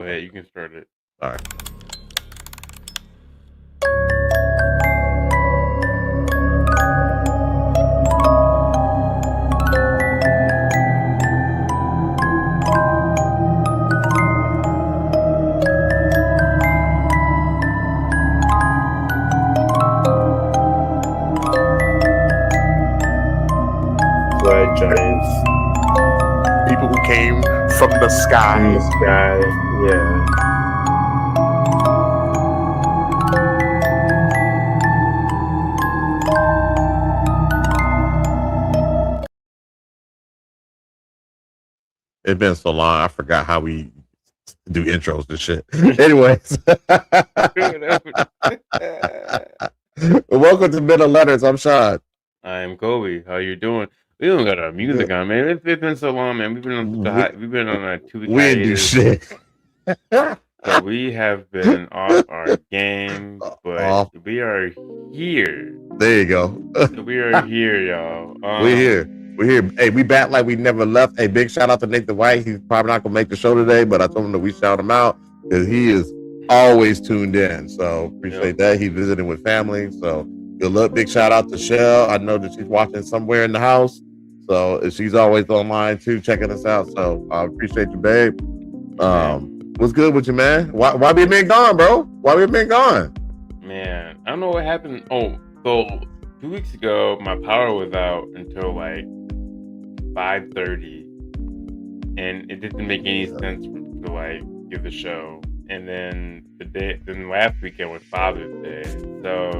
Go ahead, you can start it. All right. Blood giants People who came from the in sky. the sky. Yeah. It's been so long, I forgot how we do intros and shit. Anyways, welcome to Middle Letters. I'm Sean. I'm Kobe. How you doing? We don't got our music Good. on, man. It's been so long, man. We've been on such a We, we've been on a 2 week we didn't do hiatus. shit. So we have been off our game, but Off. we are here. There you go. So we are here, y'all. We're here. We're here. Hey, we back like we never left. Hey, big shout out to Nathan White. He's probably not gonna make the show today, but I told him that we shout him out because he is always tuned in. So appreciate that. He's visiting with family. So good luck. Big shout out to Shell. I know that she's watching somewhere in the house. So she's always online too, checking us out. So I appreciate you, babe. What's good with you, man? Why we been gone, bro? Why we been gone? Man, I don't know what happened. Oh, so 2 weeks ago, my power was out until like 5:30, and it didn't make any sense to like give the show. And then then last weekend was Father's Day. So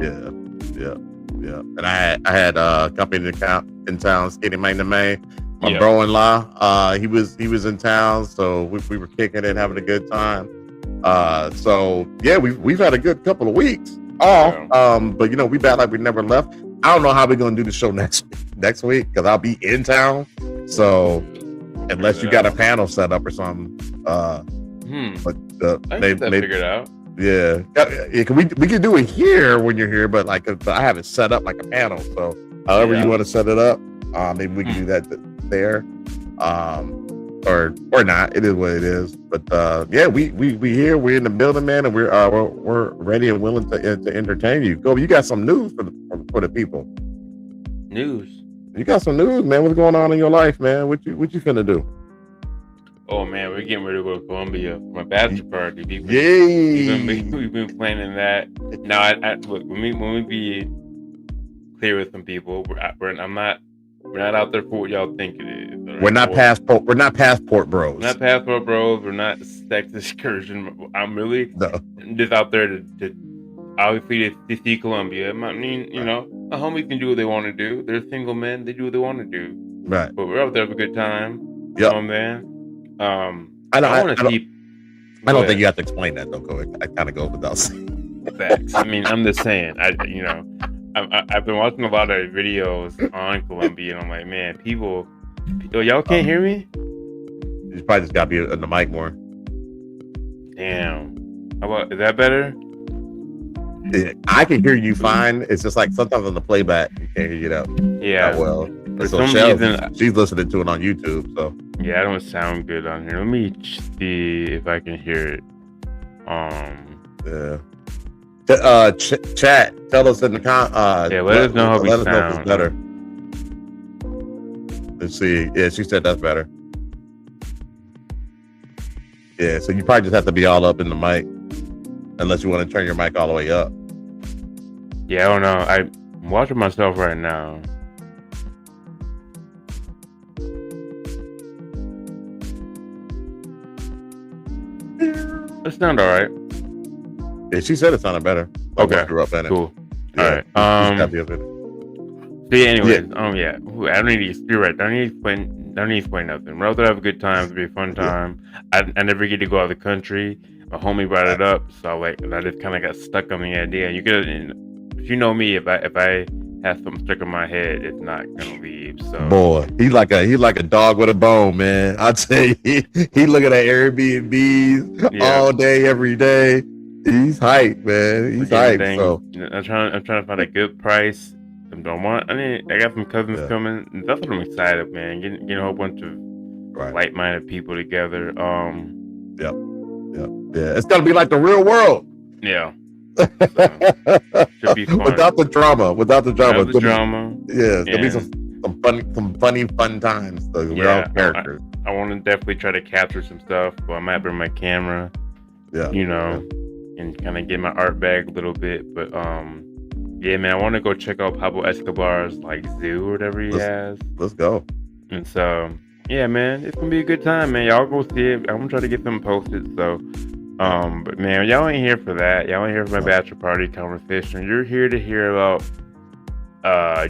Yeah. And I had company in town, skating main to main. My bro-in-law, he was in town, so we were kicking it, having a good time. So yeah, we've had a good couple of weeks off. But we back like we never left. I don't know how we're gonna do the show next week because I'll be in town. So unless you got a panel set up or something, but I get that figured out. Yeah, we can do it here when you're here, but I have it set up like a panel. So however you want to set it up, maybe we can do that there, or not. It is what it is. But yeah, we here. We're in the building, man, and we're ready and willing to entertain you. Go, you got some news for the people. News. You got some news, man. What's going on in your life, man? What you finna do? Oh man, we're getting ready to go to Colombia for my bachelor party. Yay! We've been planning that. Now, look, when we be clear with some people, we're not out there for what y'all think it is. Right? We're not passport bros. We're not passport bros. We're not sex excursion. I'm really just out there to obviously to see Colombia. I mean, the homies can do what they want to do. They're single men. They do what they want to do. Right. But we're out there for a good time. Yeah. Man. I don't think you have to explain that though. I kind of go without saying. Facts. I mean, I'm just saying. I've been watching a lot of videos on Colombia, and I'm like, man, people, y'all can't hear me. You probably just got to be on the mic more. Damn. Is that better? I can hear you fine. It's just like sometimes on the playback you can't hear you that. Yeah. Well. For so some reason, she's listening to it on YouTube. So yeah, I don't sound good on here. Let me see if I can hear it. Yeah. Chat. Tell us in the let us know how we sound. Know if it's better. Let's see. Yeah, she said that's better. Yeah, so you probably just have to be all up in the mic, unless you want to turn your mic all the way up. Yeah, I don't know. I'm watching myself right now. It sounded all right. Yeah, she said it sounded better. Okay, cool. Yeah, all right. So yeah, anyways, yeah. I don't need to. You're right. Don't need to explain nothing. We're out there to have a good time. It'll be a fun time. I never get to go out of the country. My homie brought it up, so I just kind of got stuck on the idea. If you know me, if I have something stuck in my head, it's not gonna leave. So boy, he's like a dog with a bone, man. I tell you, he looking at Airbnbs all day, every day. He's hyped, man. He's hyped. So I'm trying to find a good price. I got some cousins coming. That's what I'm excited, man. Getting a whole bunch of like-minded people together. Yep. Yeah. It's gonna be like the real world. Yeah. So, should be fun. Without the drama. Without the drama. Yeah, it's gonna be some fun times. So we're all characters. I want to definitely try to capture some stuff. Well, I might bring my camera. Yeah. And kind of get my art back a little bit. But yeah, man, I want to go check out Pablo Escobar's like zoo or whatever he has. Let's go. And so, yeah, man, it's gonna be a good time, man. Y'all go see it. I'm gonna try to get them posted. So, but man, y'all ain't here for that. Y'all ain't here for my bachelor party conversation. You're here to hear about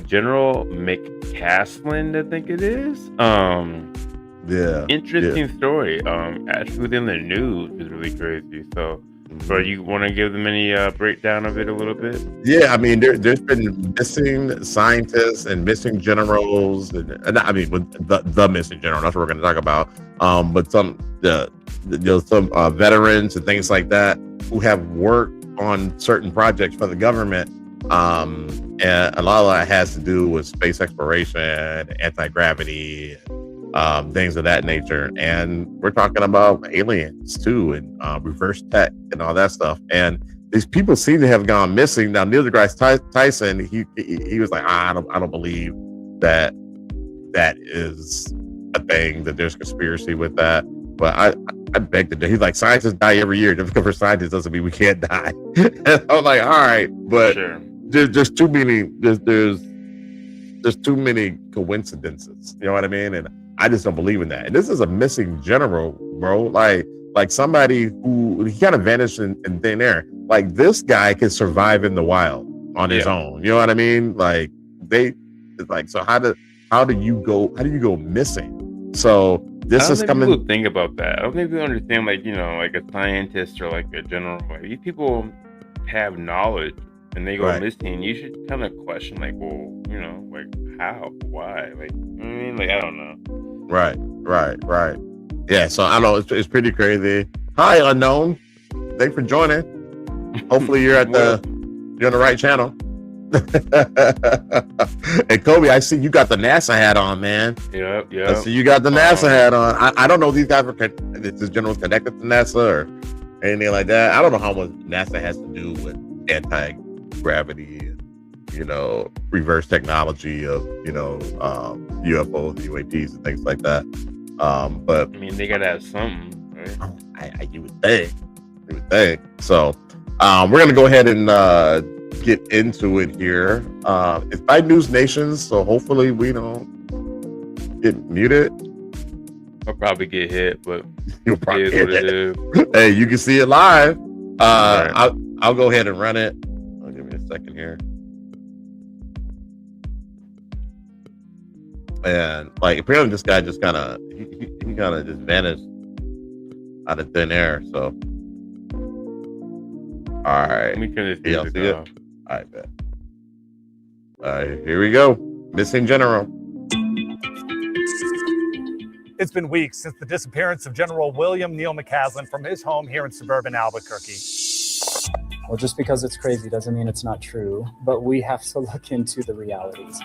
General McCasland, I think it is. Interesting story. Actually within the news is really crazy. So you want to give them any breakdown of it a little bit? Yeah, I mean, there's been missing scientists and missing generals, and I mean, with the missing general. That's what we're going to talk about. But some veterans and things like that who have worked on certain projects for the government. And a lot of that has to do with space exploration, anti-gravity, things of that nature. And we're talking about aliens too, and reverse tech and all that stuff. And these people seem to have gone missing. Now, Neil deGrasse Tyson, he was like, I don't believe that is a thing, that there's conspiracy with that. But I beg to differ. He's like, scientists die every year. Just because we're scientists doesn't mean we can't die. And I'm like, all right, but there's too many. There's too many coincidences. You know what I mean? And I just don't believe in that. And this is a missing general, bro. Like somebody who he kind of vanished in thin air. Like this guy can survive in the wild on his own. You know what I mean? Like so how do you go missing? So this is coming. People think about that. I don't think people understand, like, like a scientist or like a general. Like, these people have knowledge and they go missing. You should kind of question, like, well, like how, why, like, I mean, like, I don't know. Right. Yeah. So I know it's pretty crazy. Hi, unknown. Thanks for joining. Hopefully you're on the right channel. And Kobe, I see you got the NASA hat on, man. Yeah. I see you got the NASA hat on. I don't know if these guys if this general's connected to NASA or anything like that. I don't know how much NASA has to do with anti-gravity and reverse technology of UFOs, UAPs, and things like that. But I mean, they gotta have something, right? You would think. So we're gonna go ahead and get into it here. It's by NewsNation, so hopefully we don't get muted. I'll probably get hit, but you'll probably get hit. Hey, you can see it live. I'll go ahead and run it. Give me a second here. And like apparently this guy just kind of just vanished out of thin air. So all right, let me turn this off. All right, bet. All right, here we go. Missing general. It's been weeks since the disappearance of General William Neil McCasland from his home here in suburban Albuquerque. Well, just because it's crazy doesn't mean it's not true, but we have to look into the realities.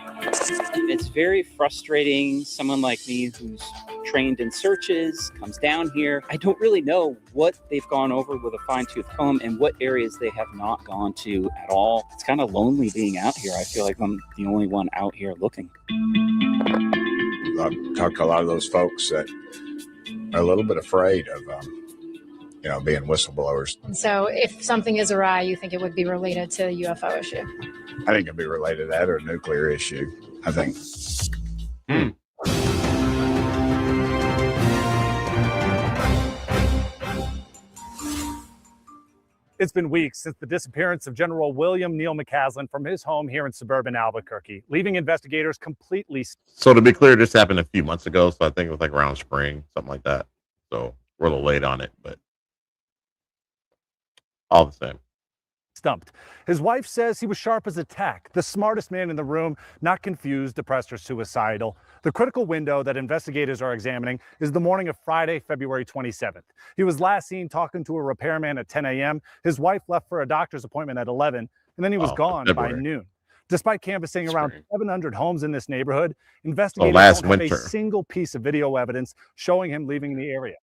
It's very frustrating. Someone like me who's trained in searches comes down here. I don't really know what they've gone over with a fine-tooth comb and what areas they have not gone to at all. It's kind of lonely being out here. I feel like I'm the only one out here looking. I've talked to a lot of those folks that are a little bit afraid of being whistleblowers. So if something is awry, you think it would be related to the UFO issue? I think it'd be related to that or a nuclear issue, I think. It's been weeks since the disappearance of General William Neil McCasland from his home here in suburban Albuquerque, leaving investigators completely. So to be clear, this happened a few months ago. So I think it was like around spring, something like that. So we're a little late on it, but all the same. Stumped. His wife says he was sharp as a tack, the smartest man in the room, not confused, depressed, or suicidal. The critical window that investigators are examining is the morning of Friday, February 27th. He was last seen talking to a repairman at 10 a.m. His wife left for a doctor's appointment at 11, and then he was gone by noon. Despite canvassing around 700 homes in this neighborhood, investigators don't have a single piece of video evidence showing him leaving the area.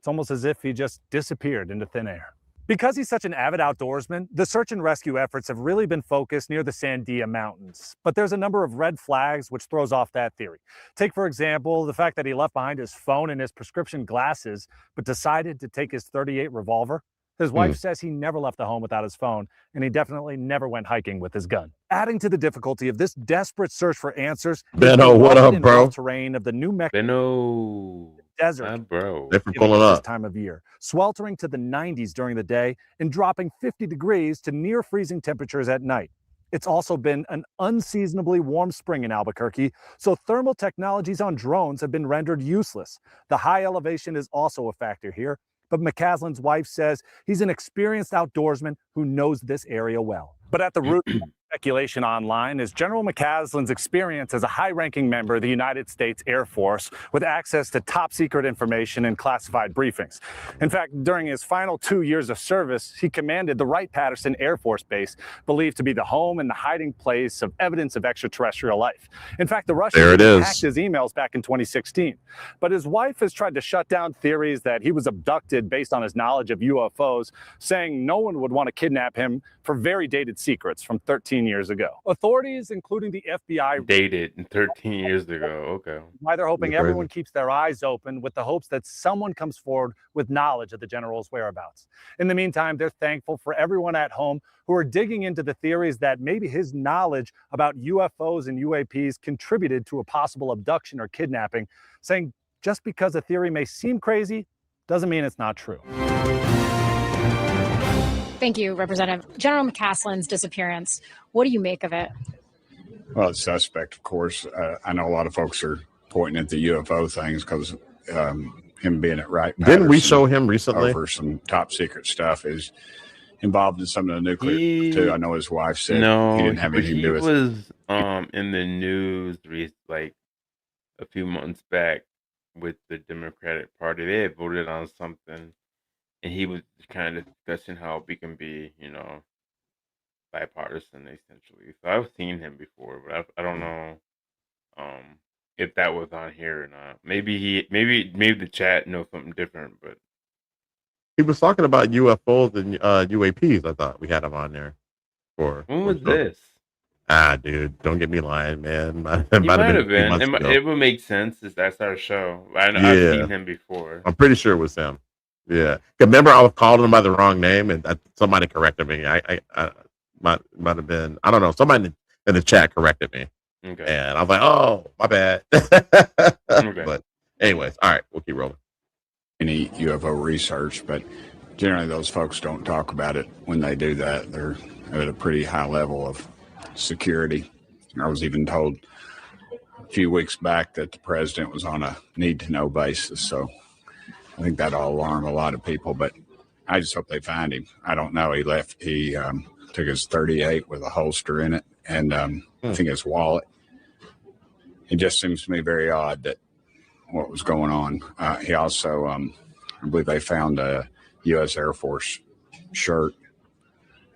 It's almost as if he just disappeared into thin air. Because he's such an avid outdoorsman, the search and rescue efforts have really been focused near the Sandia Mountains. But there's a number of red flags which throws off that theory. Take, for example, the fact that he left behind his phone and his prescription glasses, but decided to take his .38 revolver. His wife says he never left the home without his phone, and he definitely never went hiking with his gun. Adding to the difficulty of this desperate search for answers, Benno, what up, bro? Terrain of the New Mexico Benno. desert, bro. They're pulling up this time of year, sweltering to the 90s during the day and dropping 50 degrees to near freezing temperatures at night. It's also been an unseasonably warm spring in Albuquerque, so thermal technologies on drones have been rendered useless. The high elevation is also a factor here, but McCasland's wife says he's an experienced outdoorsman who knows this area well. But at the root of speculation online is General McCasland's experience as a high-ranking member of the United States Air Force with access to top-secret information and classified briefings. In fact, during his final 2 years of service, he commanded the Wright-Patterson Air Force Base, believed to be the home and the hiding place of evidence of extraterrestrial life. In fact, the Russians hacked his emails back in 2016. But his wife has tried to shut down theories that he was abducted based on his knowledge of UFOs, saying no one would want to kidnap him for very dated secrets from 13 years ago. Authorities, including the FBI, dated 13 years ago. Okay. Why they're hoping everyone keeps their eyes open with the hopes that someone comes forward with knowledge of the general's whereabouts. In the meantime, they're thankful for everyone at home who are digging into the theories that maybe his knowledge about UFOs and UAPs contributed to a possible abduction or kidnapping, saying just because a theory may seem crazy doesn't mean it's not true. Thank you, Representative. General McCasland's disappearance, what do you make of it? Well, it's suspect, of course. I know a lot of folks are pointing at the UFO things because him being at Wright-Patterson. Didn't we show him recently? Over some top secret stuff is involved in some of the nuclear too. I know his wife said he didn't have anything to do with it. He was in the news like a few months back with the Democratic Party. They had voted on something. And he was kind of discussing how we can be, bipartisan essentially. So I've seen him before, but I don't know if that was on here or not. Maybe the chat knows something different, but he was talking about UFOs and UAPs. I thought we had him on there for. When was this? Dude, don't get me lying, man. It might have been. It would make sense. That's our show. I've seen him before. I'm pretty sure it was him. Yeah, remember I was calling him by the wrong name, and somebody corrected me. I might have been, I don't know, somebody in the chat corrected me, and I was like, oh, my bad. But anyways, all right, we'll keep rolling. Any UFO research, but generally those folks don't talk about it when they do that. They're at a pretty high level of security. I was even told a few weeks back that the president was on a need-to-know basis, so I think that'll alarm a lot of people, but I just hope they find him. I don't know. He took his .38 with a holster in it and I think his wallet. It just seems to me very odd that what was going on. He also, I believe they found a U.S. Air Force shirt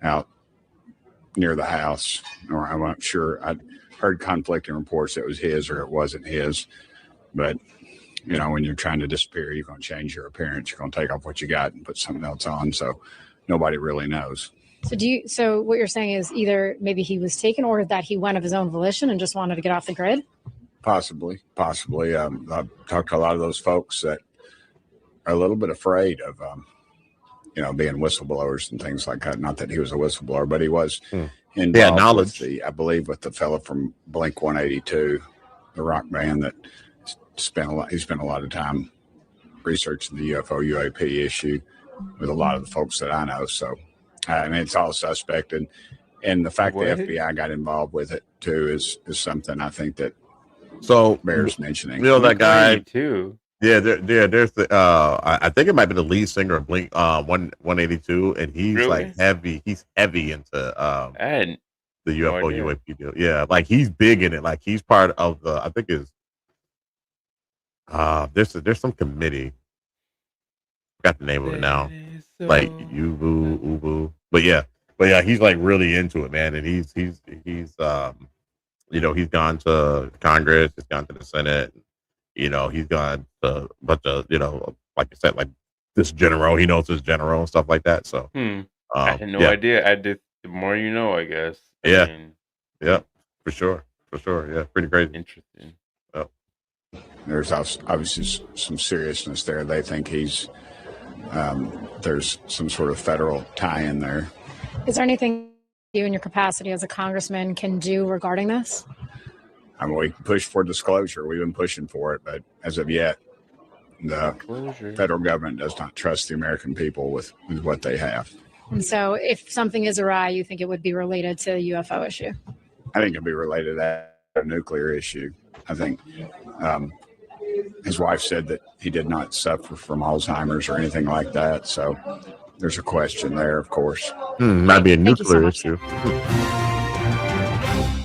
out near the house, or I'm not sure. I heard conflicting reports that it was his or it wasn't his, but when you're trying to disappear, you're going to change your appearance. You're going to take off what you got and put something else on. So nobody really knows. So what you're saying is either maybe he was taken or that he went of his own volition and just wanted to get off the grid? Possibly. I've talked to a lot of those folks that are a little bit afraid of, being whistleblowers and things like that. Not that he was a whistleblower, but he was involved knowledge. I believe with the fellow from Blink 182, the rock band that he spent a lot of time researching the UFO UAP issue with a lot of the folks that I know. So, it's all suspect, and the fact the FBI got involved with it too is something I think that bears mentioning. That guy too. Yeah, there's the I think it might be the lead singer of Blink 182, and he's like heavy. He's heavy into the UFO UAP deal. Yeah, like he's big in it. Like he's part of the. I think is there's some committee. Forgot the name of it now. Like Ubu, but yeah, he's like really into it, man. And he's he's gone to Congress, he's gone to the Senate. He's gone to a bunch of, like I said, like this general. He knows this general and stuff like that. So I had no idea. The more you know, I guess. Yeah, for sure. Yeah, pretty crazy. Interesting. There's obviously some seriousness there. They think there's some sort of federal tie in there. Is there anything you in your capacity as a congressman can do regarding this? I mean, we can push for disclosure. We've been pushing for it, but as of yet, the federal government does not trust the American people with what they have. And so if something is awry, you think it would be related to the UFO issue? I think it'd be related to that nuclear issue. I think his wife said that he did not suffer from Alzheimer's or anything like that. So there's a question there, of course. Might be a nuclear issue.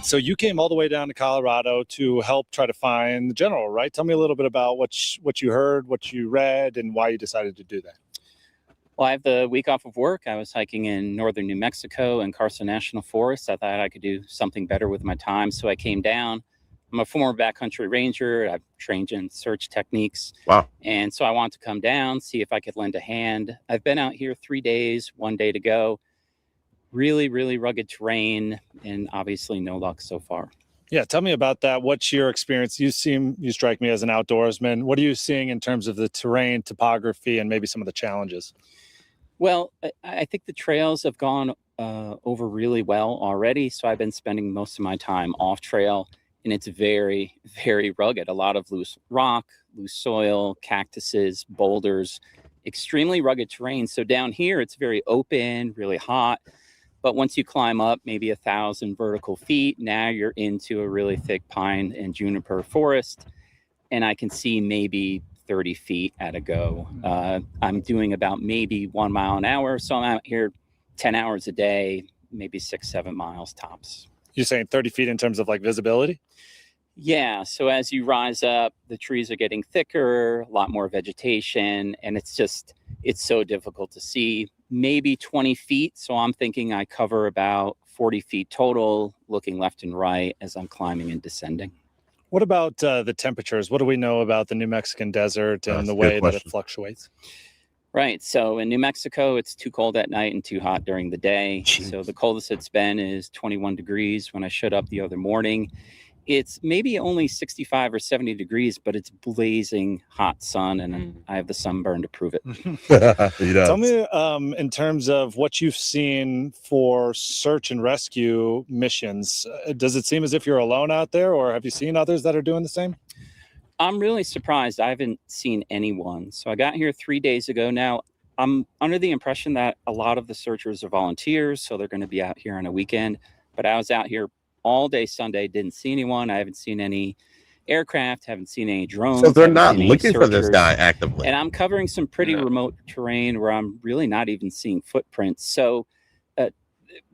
So you came all the way down to Colorado to help try to find the general, right? Tell me a little bit about what you heard, what you read, and why you decided to do that. Well, I have the week off of work. I was hiking in northern New Mexico and Carson National Forest. I thought I could do something better with my time, so I came down. I'm a former backcountry ranger. I've trained in search techniques. Wow. And so I want to come down, see if I could lend a hand. I've been out here 3 days, 1 day to go. Really, really rugged terrain, and obviously no luck so far. Yeah, tell me about that. What's your experience? You strike me as an outdoorsman. What are you seeing in terms of the terrain, topography, and maybe some of the challenges? Well, I think the trails have gone over really well already. So I've been spending most of my time off trail, and it's very, very rugged. A lot of loose rock, loose soil, cactuses, boulders, extremely rugged terrain. So down here, it's very open, really hot. But once you climb up maybe 1,000 vertical feet, now you're into a really thick pine and juniper forest. And I can see maybe 30 feet at a go. I'm doing about maybe 1 mile an hour. So I'm out here 10 hours a day, maybe 6-7 miles tops. You're saying 30 feet in terms of like visibility? Yeah. So as you rise up, the trees are getting thicker, a lot more vegetation, and it's so difficult to see. Maybe 20 feet. So I'm thinking I cover about 40 feet total, looking left and right as I'm climbing and descending. What about the temperatures? What do we know about the New Mexican desert and the way that it fluctuates? Right. So in New Mexico, it's too cold at night and too hot during the day. Jeez. So the coldest it's been is 21 degrees. When I showed up the other morning, it's maybe only 65 or 70 degrees, but it's blazing hot sun, and I have the sunburn to prove it. Tell me, in terms of what you've seen for search and rescue missions, does it seem as if you're alone out there, or have you seen others that are doing the same? I'm really surprised. I haven't seen anyone. So I got here 3 days ago now. I'm under the impression that a lot of the searchers are volunteers, so they're going to be out here on a weekend. But I was out here all day Sunday, didn't see anyone. I haven't seen any aircraft, haven't seen any drones. So they're not looking for this guy actively. And I'm covering some pretty remote terrain where I'm really not even seeing footprints. So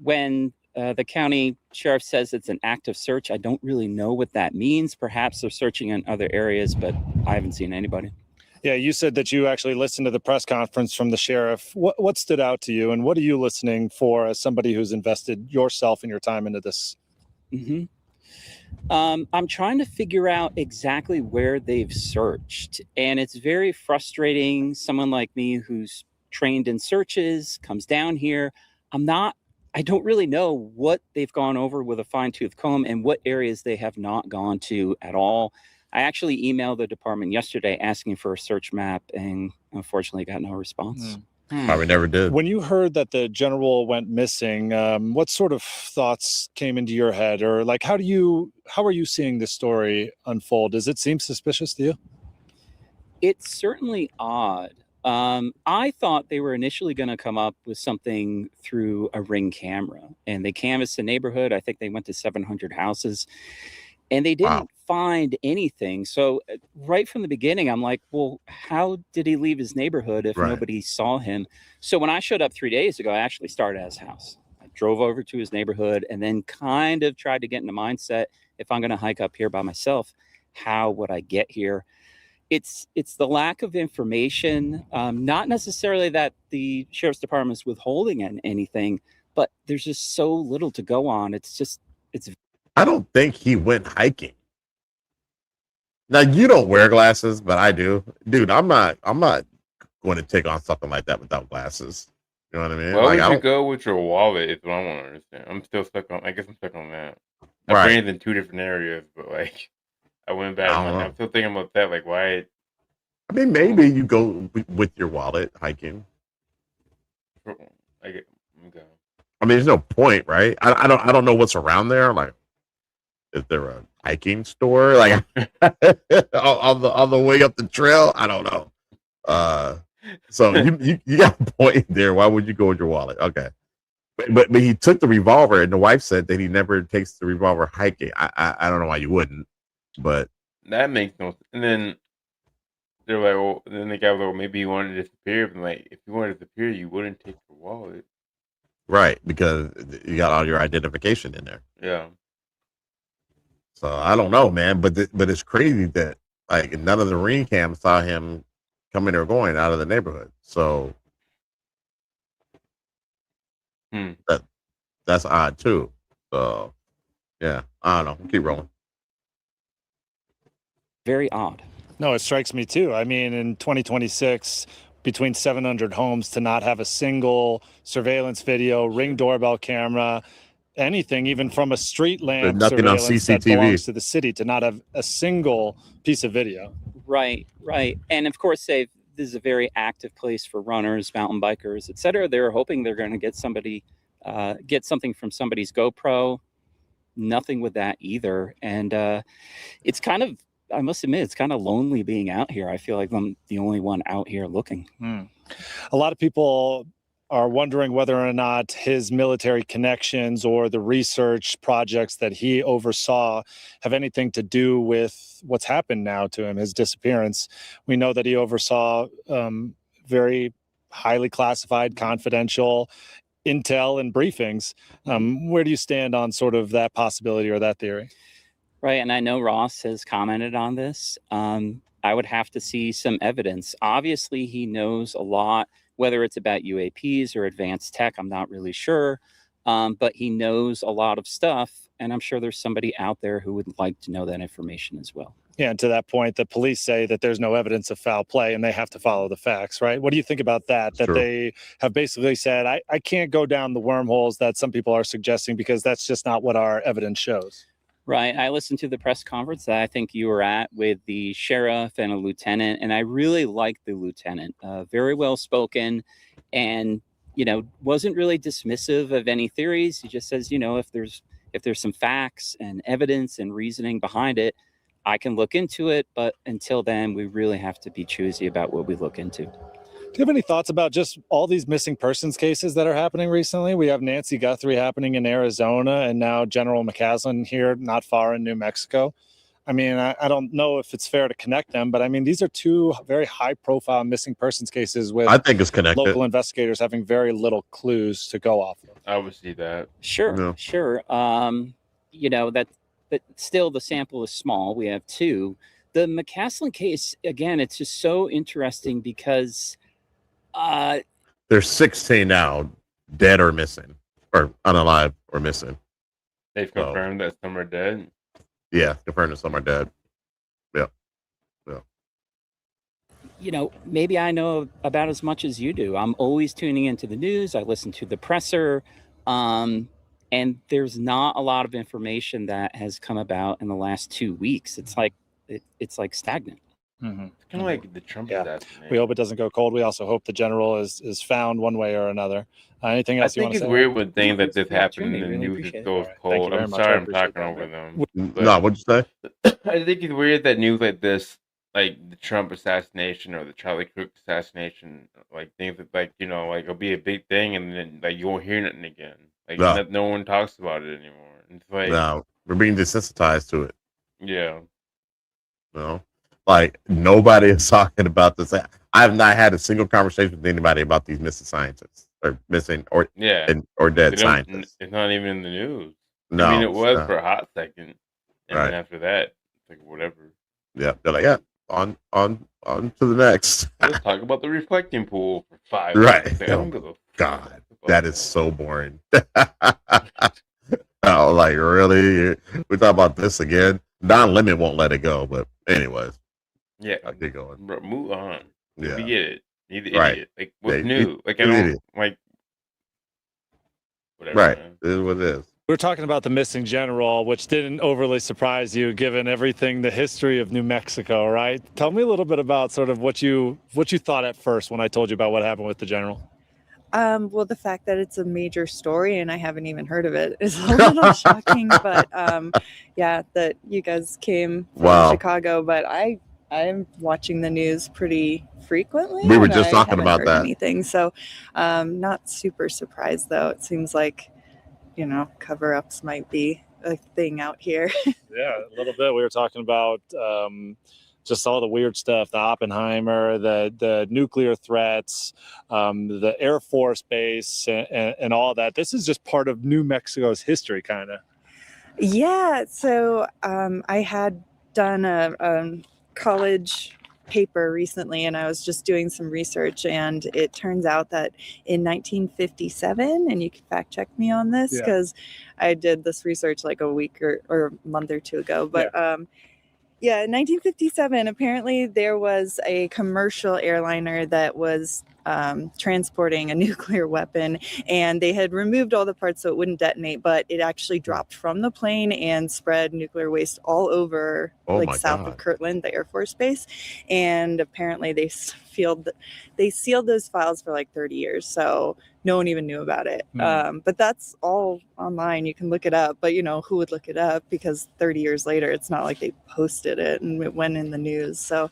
when the county sheriff says it's an active search, I don't really know what that means. Perhaps they're searching in other areas, but I haven't seen anybody. Yeah, you said that you actually listened to the press conference from the sheriff. What stood out to you, and what are you listening for as somebody who's invested yourself and your time into this? I'm trying to figure out exactly where they've searched, and it's very frustrating. Someone like me who's trained in searches comes down here. I don't really know what they've gone over with a fine-tooth comb and what areas they have not gone to at all. I actually emailed the department yesterday asking for a search map, and unfortunately got no response. Probably never did. When you heard that the general went missing, what sort of thoughts came into your head, or like how are you seeing this story unfold? Does it seem suspicious to you? It's certainly odd. I thought they were initially going to come up with something through a Ring camera, and they canvassed the neighborhood. I think they went to 700 houses, and they didn't find anything. So right from the beginning, I'm like, well, how did he leave his neighborhood if nobody saw him? So when I showed up 3 days ago, I actually started at his house. I drove over to his neighborhood and then kind of tried to get in the mindset, if I'm going to hike up here by myself, how would I get here? It's the lack of information, not necessarily that the sheriff's department is withholding anything, but there's just so little to go on. It's I don't think he went hiking. Now you don't wear glasses, but I do, dude. I'm not want to take on something like that without glasses. You know what I mean? Why Like, would I you don't. go with your wallet? Is what I want to understand. I'm still stuck on. I guess I'm stuck on that. My Right. brain's in two different areas, but like I went back. I don't know. I'm still thinking about that. Like, why? I mean, maybe you go with your wallet hiking. I get. Okay. I mean, there's no point, right? I don't know what's around there. Like, is there a hiking store like on the way up the trail? I don't know. So you got a point there. Why would you go with your wallet? Okay, but he took the revolver, and the wife said that he never takes the revolver hiking. I don't know why you wouldn't, but that makes no sense. And then they're like, well, then the guy was like, well, maybe you wanted to disappear. But like, if you wanted to disappear, you wouldn't take your wallet. right, because you got all your identification in there. Yeah. So I don't know, man. But it's crazy that like none of the ring cams saw him coming or going out of the neighborhood. So that's odd too. So yeah, I don't know. Keep rolling. Very odd. No, it strikes me too. I mean, in 2026, between 700 homes to not have a single surveillance video, ring doorbell camera, anything, even from a street lamp nothing on surveillance that CCTV. belongs to the city, to not have a single piece of video. Right. And of course, this is a very active place for runners, mountain bikers, etc. They're hoping they're going to get something from somebody's GoPro. Nothing with that either. And it's kind of, I must admit, it's kind of lonely being out here. I feel like I'm the only one out here looking. A lot of people are wondering whether or not his military connections or the research projects that he oversaw have anything to do with what's happened now to him, his disappearance. We know that he oversaw very highly classified, confidential intel and briefings. Where do you stand on sort of that possibility or that theory? Right. And I know Ross has commented on this. I would have to see some evidence. Obviously, he knows a lot, whether it's about UAPs or advanced tech, I'm not really sure. But he knows a lot of stuff. And I'm sure there's somebody out there who would like to know that information as well. Yeah, and to that point, the police say that there's no evidence of foul play and they have to follow the facts, right? What do you think about that? That they have basically said, I can't go down the wormholes that some people are suggesting because that's just not what our evidence shows. Right. I listened to the press conference that I think you were at with the sheriff and a lieutenant, and I really liked the lieutenant. Very well spoken, and wasn't really dismissive of any theories. He just says, if there's some facts and evidence and reasoning behind it, I can look into it. But until then, we really have to be choosy about what we look into. Do you have any thoughts about just all these missing persons cases that are happening recently? We have Nancy Guthrie happening in Arizona and now General McCasland here not far in New Mexico. I mean, I don't know if it's fair to connect them, but I mean, these are two very high profile missing persons cases with I think it's connected. Local investigators having very little clues to go off of. I would see that. Sure. But still the sample is small. We have two. The McCasland case, again, it's just so interesting because there's 16 now dead or missing, or unalive or missing. They've confirmed that some are dead. Yeah, confirmed that some are dead. Yeah. Maybe I know about as much as you do. I'm always tuning into the news. I listen to the presser, and there's not a lot of information that has come about in the last 2 weeks. It's like stagnant. Mm-hmm. It's kind of like the Trump assassination. We hope it doesn't go cold. We also hope the general is found one way or another. Anything else you want to say? I think it's weird with things that this happened in the news it goes cold. I'm sorry I'm talking over them. No, what'd you say? I think it's weird that news like this, like the Trump assassination or the Charlie Kirk assassination, like things that it'll be a big thing and then like you won't hear nothing again. Like no one talks about it anymore. It's like no, we're being desensitized to it. Yeah. Like nobody is talking about this. I've not had a single conversation with anybody about these missing scientists or missing or dead scientists. It's not even in the news. No, I mean it was for a hot second, and then after that, it's like whatever. Yeah, they're like, on to the next. Let's talk about the reflecting pool for 5 minutes. Right? Oh, God, that is so boring. Oh, like really? We talk about this again? Non-limit won't let it go, but anyways. Yeah, I keep going. Bro, move on. Yeah, we get it. He's an Right. idiot. Like, what's Yeah, new? Like, I he's an don't idiot. like whatever. Right. Man. It is what it is. We were talking about the missing general, which didn't overly surprise you given everything, the history of New Mexico, right? Tell me a little bit about sort of what you thought at first when I told you about what happened with the general. Well, the fact that it's a major story and I haven't even heard of it is a little shocking, but yeah, that you guys came from Wow. Chicago, but I'm watching the news pretty frequently. We were and just I talking haven't about heard that. anything, so not super surprised though. It seems like, you know, cover-ups might be a thing out here. Yeah, a little bit. We were talking about just all the weird stuff, the Oppenheimer, the nuclear threats, the Air Force Base, and all that. This is just part of New Mexico's history, kind of. Yeah, so I had done a college paper recently, and I was just doing some research, and it turns out that in 1957, and you can fact check me on this because I did this research like a week or a month or two ago, but yeah, in 1957, apparently there was a commercial airliner that was transporting a nuclear weapon, and they had removed all the parts so it wouldn't detonate, but it actually dropped from the plane and spread nuclear waste all over, like south of Kirtland, the Air Force Base. And apparently they sealed those files for like 30 years, so no one even knew about it. But that's all online. You can look it up, but you know, who would look it up? Because 30 years later, it's not like they posted it and it went in the news. So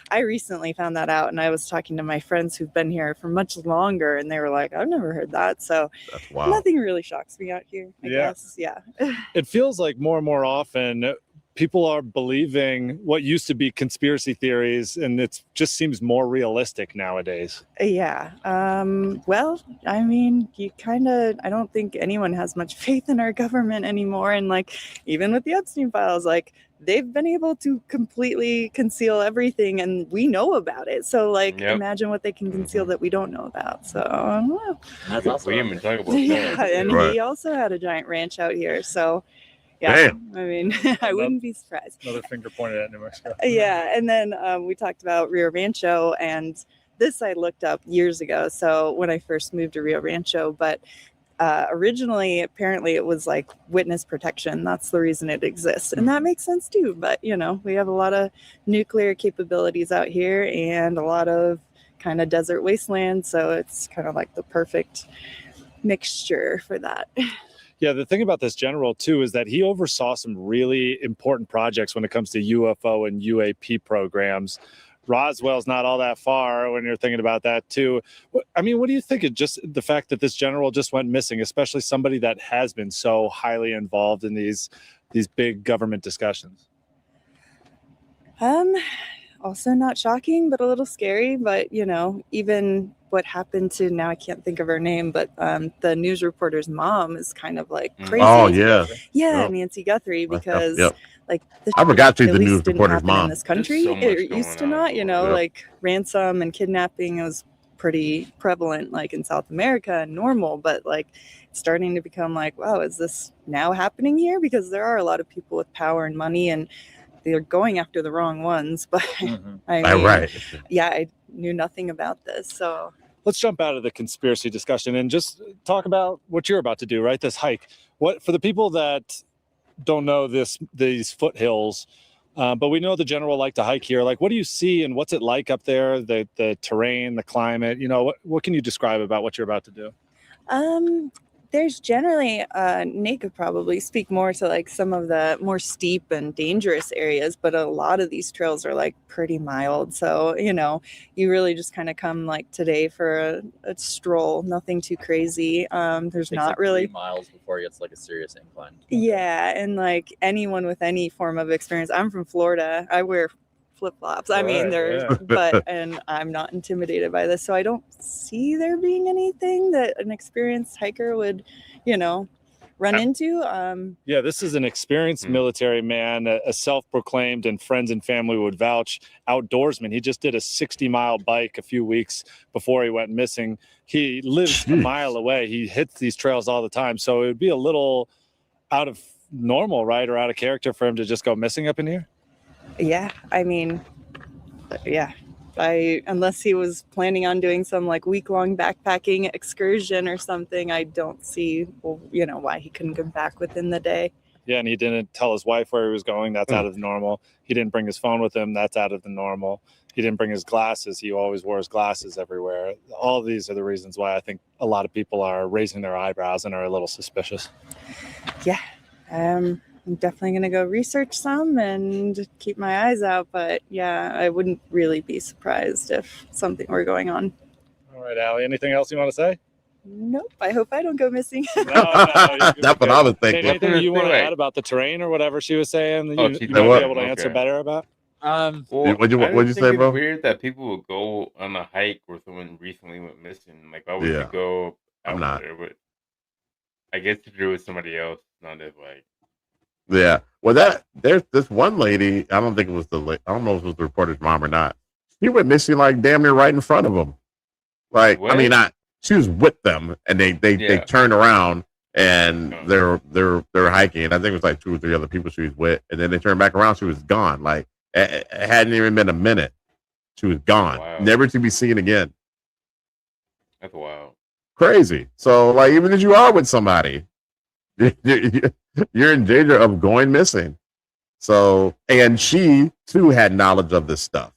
I recently found that out, and I was talking to my friends who've been here for much longer, and they were like, I've never heard that. So that's wild. Nothing really shocks me out here, I guess. Yeah. It feels like more and more often people are believing what used to be conspiracy theories, and it just seems more realistic nowadays. Yeah. Well, I mean, I don't think anyone has much faith in our government anymore. And like, even with the Epstein files, like, they've been able to completely conceal everything, and we know about it. So like, imagine what they can conceal that we don't know about. So I don't know. That's awesome. We didn't even talk about that. Yeah, and he also had a giant ranch out here. So yeah, I mean, I wouldn't be surprised. Another finger pointed at New Mexico. Yeah, and then we talked about Rio Rancho, and this I looked up years ago. So when I first moved to Rio Rancho, but originally, apparently, it was like witness protection. That's the reason it exists, and that makes sense too. But you know, we have a lot of nuclear capabilities out here, and a lot of kind of desert wasteland. So it's kind of like the perfect mixture for that. Yeah, the thing about this general, too, is that he oversaw some really important projects when it comes to UFO and UAP programs. Roswell's not all that far when you're thinking about that, too. I mean, what do you think of just the fact that this general just went missing, especially somebody that has been so highly involved in these big government discussions? Also not shocking, but a little scary. But, you know, even what happened to, now I can't think of her name, but the news reporter's mom is kind of like crazy. Oh, yeah. Yeah, Nancy Guthrie, because like I forgot she's at the least news didn't reporter's happen mom. in this country. It used to not, you know, like ransom and kidnapping was pretty prevalent like in South America and normal, but like it's starting to become like, wow, is this now happening here? Because there are a lot of people with power and money, and they're going after the wrong ones. But I mean, yeah, I knew nothing about this. So let's jump out of the conspiracy discussion and just talk about what you're about to do, right? This hike. What, for the people that don't know these foothills, but we know the general like to hike here. Like, what do you see and what's it like up there? The terrain, the climate, you know, what can you describe about what you're about to do? There's generally, Nate could probably speak more to like some of the more steep and dangerous areas, but a lot of these trails are like pretty mild. So, you know, you really just kind of come like today for a stroll, nothing too crazy. There's not like really 3 miles before it gets like a serious incline. Yeah. And like anyone with any form of experience, I'm from Florida. I wear flip-flops. I mean, and I'm not intimidated by this, so I don't see there being anything that an experienced hiker would, you know, run into. Yeah, this is an experienced military man, a self-proclaimed, and friends and family would vouch, outdoorsman. He just did a 60-mile bike a few weeks before he went missing. He lives a mile away. He hits these trails all the time, so it would be a little out of normal, right, or out of character for him to just go missing up in here. Yeah, I mean, yeah, Unless he was planning on doing some like week-long backpacking excursion or something, I don't see, why he couldn't come back within the day. Yeah, and he didn't tell his wife where he was going. That's out of the normal. He didn't bring his phone with him. That's out of the normal. He didn't bring his glasses. He always wore his glasses everywhere. All of these are the reasons why I think a lot of people are raising their eyebrows and are a little suspicious. Yeah, I'm definitely going to go research some and keep my eyes out. But yeah, I wouldn't really be surprised if something were going on. All right, Allie, anything else you want to say? Nope. I hope I don't go missing. No, that's what I was thinking. Anything you want to add about the terrain or whatever she was saying that you might be able to answer better about? Well, what'd you say, bro? It's weird that people would go on a hike where someone recently went missing. Like, why would you go out there? But I guess to do with somebody else, not as like. Yeah. Well, there's this one lady. I don't think it was I don't know if it was the reporter's mom or not. She went missing like damn near right in front of them. Like, what? I mean, she was with them, and they turned around and they're hiking. And I think it was like 2 or 3 other people she was with, and then they turned back around. She was gone. Like it hadn't even been a minute. She was gone, never to be seen again. That's wild. Crazy. So, like, even if you are with somebody, you're in danger of going missing. So, and she too had knowledge of this stuff.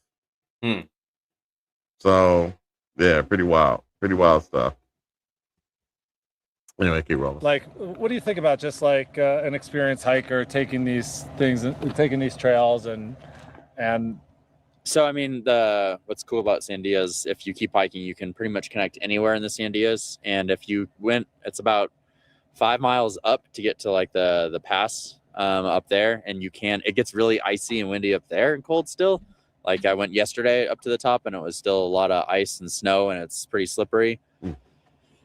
So, yeah, pretty wild stuff. Anyway, keep rolling. Like, what do you think about just like an experienced hiker taking these things, taking these trails and So, I mean, what's cool about Sandias, if you keep hiking, you can pretty much connect anywhere in the Sandias. And if you went, it's about 5 miles up to get to like the pass up there. And it gets really icy and windy up there and cold still. Like I went yesterday up to the top and it was still a lot of ice and snow and it's pretty slippery.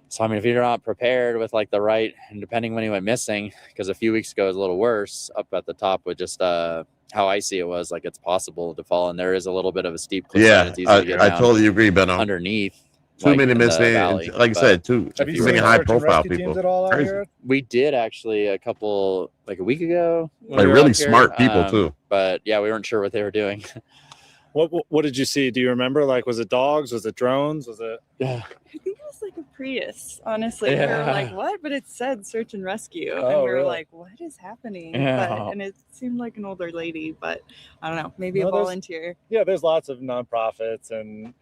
So, I mean, if you're not prepared with like the right, and depending when you went missing, because a few weeks ago it was a little worse up at the top with just how icy it was, like it's possible to fall. And there is a little bit of a steep cliff. Yeah, I totally agree, Ben. Underneath. Too many missing, like I said, too many high profile people. We did actually a week ago. Like really smart people too. But yeah, we weren't sure what they were doing. What did you see? Do you remember? Like, was it dogs? Was it drones? Was it? Yeah. I think it was like a Prius, honestly. Yeah. We were like, what? But it said search and rescue. Oh, and we were really? like, what is happening? Yeah. And it seemed like an older lady, but I don't know, maybe a volunteer. Yeah, there's lots of nonprofits and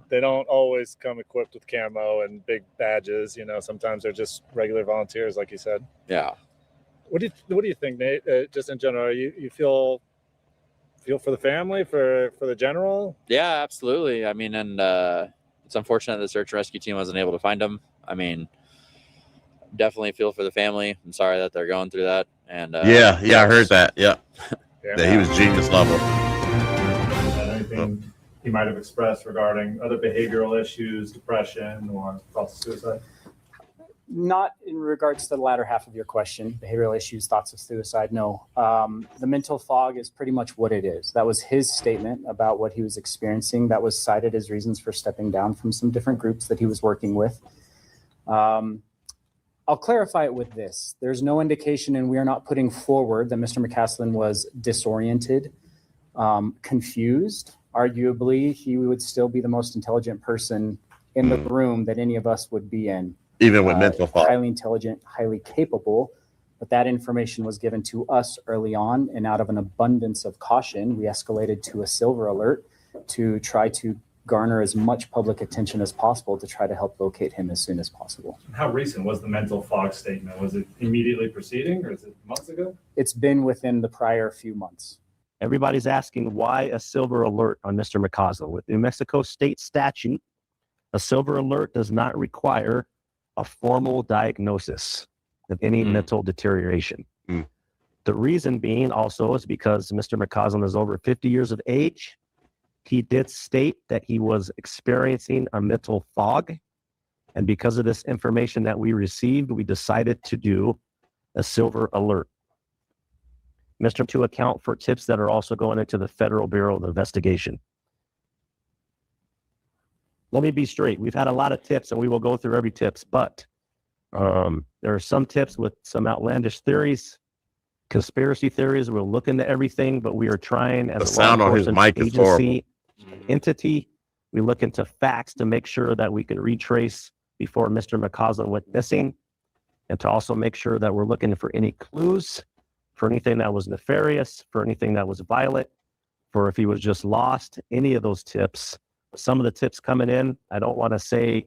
they don't always come equipped with camo and big badges. Sometimes they're just regular volunteers, like you said. Yeah. What do you think, Nate? Just in general, you feel for the family, for the general? Yeah, absolutely. I mean, and it's unfortunate the search and rescue team wasn't able to find him. I mean, definitely feel for the family. I'm sorry that they're going through that. And I heard that. Yeah, he was genius level. Anything he might have expressed regarding other behavioral issues, depression, or thoughts of suicide? Not in regards to the latter half of your question, behavioral issues, thoughts of suicide. No, the mental fog is pretty much what it is. That was his statement about what he was experiencing. That was cited as reasons for stepping down from some different groups that he was working with. I'll clarify it with this. There's no indication, and we are not putting forward that Mr. McCasland was disoriented, confused. Arguably, he would still be the most intelligent person in the room that any of us would be in. Even with mental fog. Highly intelligent, highly capable, but that information was given to us early on, and out of an abundance of caution, we escalated to a silver alert to try to garner as much public attention as possible to try to help locate him as soon as possible. How recent was the mental fog statement? Was it immediately preceding, or is it months ago? It's been within the prior few months. Everybody's asking why a silver alert on Mr. McCasland. With New Mexico state statute, a silver alert does not require a formal diagnosis of any mental deterioration. The reason being also is because Mr. McCasland is over 50 years of age. He did state that he was experiencing a mental fog. And because of this information that we received, we decided to do a silver alert. Mr. To account for tips that are also going into the Federal Bureau of Investigation. Let me be straight. We've had a lot of tips, and we will go through every tips, but there are some tips with some outlandish theories, conspiracy theories. We'll look into everything, but we are trying as the sound on his mic is horrible. Entity We look into facts to make sure that we can retrace before Mr. McCasland went missing, and to also make sure that we're looking for any clues, for anything that was nefarious, for anything that was violent, for if he was just lost, any of those tips. Some of the tips coming in, I don't want to say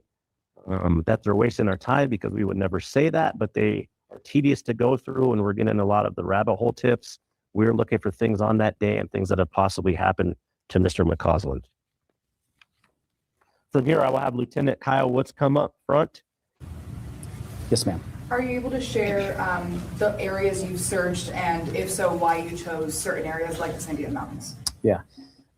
that they're wasting our time, because we would never say that, but they are tedious to go through, and we're getting a lot of the rabbit hole tips. We're looking for things on that day and things that have possibly happened to Mr. McCasland. From here, I will have Lieutenant Kyle Woods come up front. Yes, ma'am. Are you able to share the areas you've searched, and if so, why you chose certain areas like the Sandia Mountains? Yeah.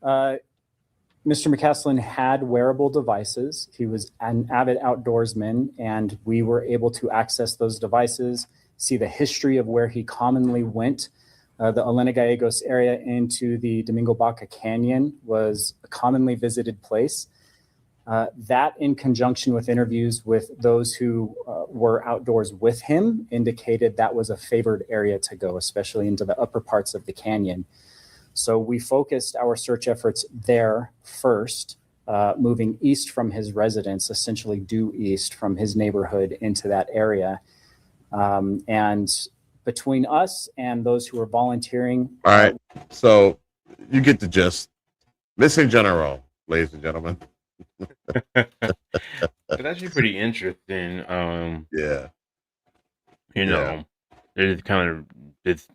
Mr. McCasland had wearable devices. He was an avid outdoorsman, and we were able to access those devices, see the history of where he commonly went. The Elena Gallegos area into the Domingo Baca Canyon was a commonly visited place. That, in conjunction with interviews with those who were outdoors with him, indicated that was a favored area to go, especially into the upper parts of the canyon. So we focused our search efforts there first, moving east from his residence, essentially due east from his neighborhood into that area. And between us and those who were volunteering. All right. So you get the gist. Missing General, ladies and gentlemen. It's actually pretty interesting. Yeah. You know, it's kind of just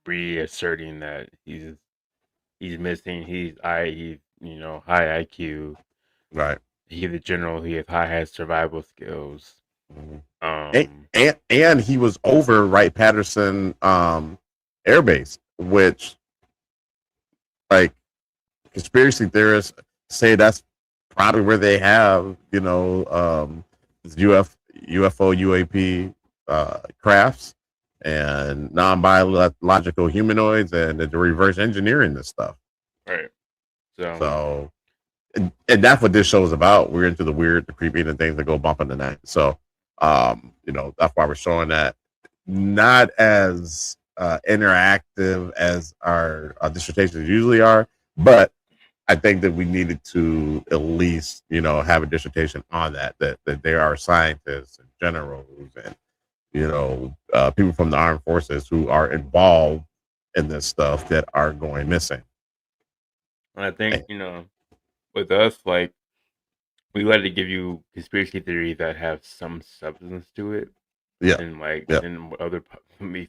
reasserting that he's missing. He's high IQ. Right. He's a general. He has survival skills. And he was over Wright-Patterson Air Base, which, like, conspiracy theorists say that's probably where they have, UFO, UAP crafts and non-biological humanoids, and the reverse engineering this stuff. Right. So and that's what this show is about. We're into the weird, the creepy, and the things that go bump in the night. So, that's why we're showing that. Not as interactive as our dissertations usually are, but I think that we needed to at least, have a dissertation on that there are scientists and generals and, people from the armed forces who are involved in this stuff that are going missing. And I think, with us, like, we like to give you conspiracy theories that have some substance to it. Yeah. And and other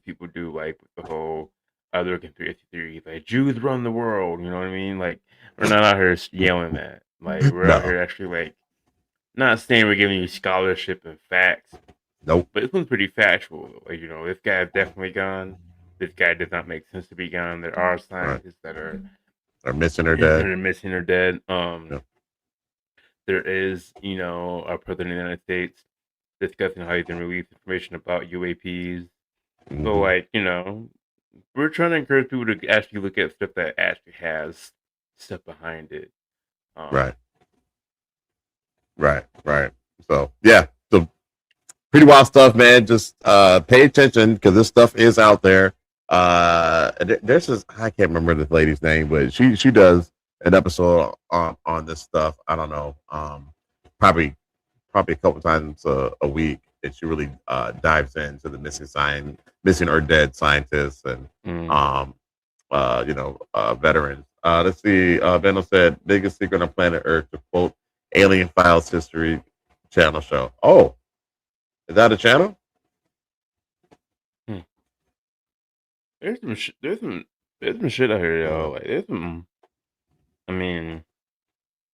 people do, like, with the whole other conspiracy theories, like Jews run the world. You know what I mean? Like, we're not out here yelling that. Like, we're out here actually, like, not saying we're giving you scholarship and facts. Nope. But this one's pretty factual. Like, this guy is definitely gone. This guy does not make sense to be gone. There are scientists that are missing or dead. They're missing or dead. There is, a president of the United States discussing how he can release information about UAPs. Mm-hmm. So, like, we're trying to encourage people to actually look at stuff that actually has stuff behind it. Right. So, yeah. So, pretty wild stuff, man. Just pay attention, because this stuff is out there. There's this, I can't remember this lady's name, but she does an episode on this stuff. I don't know, probably a couple times a week, and she really dives into the missing or dead scientists and veterans. Let's see. Benno said, "Biggest secret on planet Earth," to quote Alien Files History Channel show. Oh, is that a channel? There's some shit out here, yo. Like, there's some. I mean,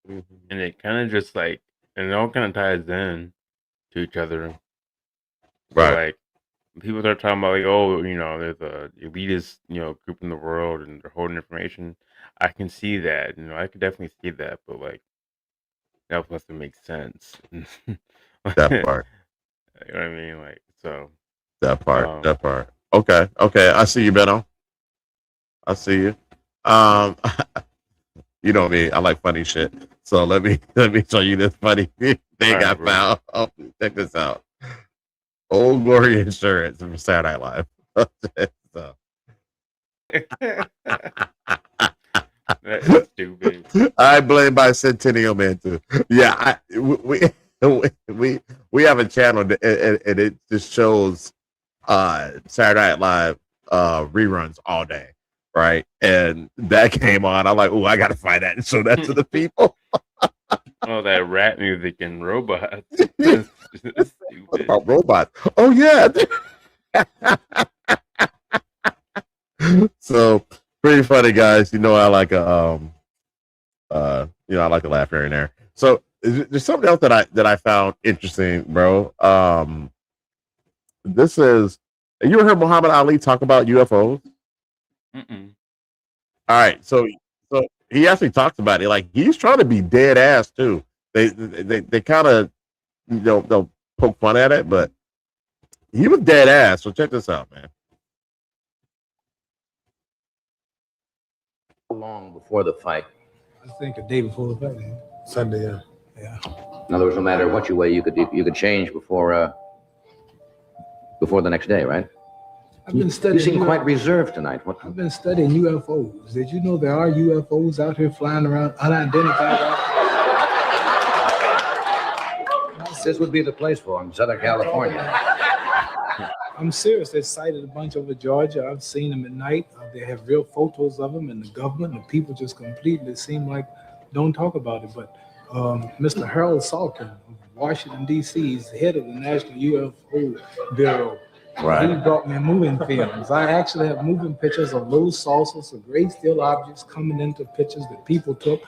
and it kind of just, like, and it all kind of ties in to each other. So, Right. like, people start talking about, like, oh, there's a elitist, group in the world, and they're holding information. I can see that. I could definitely see that, but, like, that has to make sense. That part. You know what I mean? Like, so. That part. Okay. I see you, Benno. I see you. You know me. I like funny shit. So let me show you this funny thing I found. Oh, check this out. Old Glory Insurance from Saturday Night Live. So. It's stupid. I blame my Centennial Man too. Yeah, we have a channel and it just shows Saturday Night Live reruns all day, right? And that came on. I'm like, oh, I gotta find that and show that to the people. Oh, that rap music and robots. What about robots? Oh yeah. So pretty funny, guys. You know, I like a I like a laugh here and there. So there's something else that I found interesting, bro. This is, you ever heard Muhammad Ali talk about UFOs? Mm-mm. All right, so he actually talks about it. Like, he's trying to be dead ass too. They kind of, they'll poke fun at it, but he was dead ass. So check this out, man. Long before the fight? I think a day before the fight. Sunday, yeah. In other words, no matter what you weigh, you could change before the next day, right? I've been studying. You seem quite reserved tonight. What? I've been studying UFOs. Did you know there are UFOs out here flying around unidentified? This would be the place for them, Southern California. I'm serious. They sighted a bunch over Georgia. I've seen them at night. They have real photos of them, and the government and the people just completely seem like don't talk about it. But Mr. Harold Salkin of Washington, D.C., is the head of the National UFO Bureau. Right. He brought me moving films. I actually have moving pictures of little saucers of great steel objects coming into pictures that people took,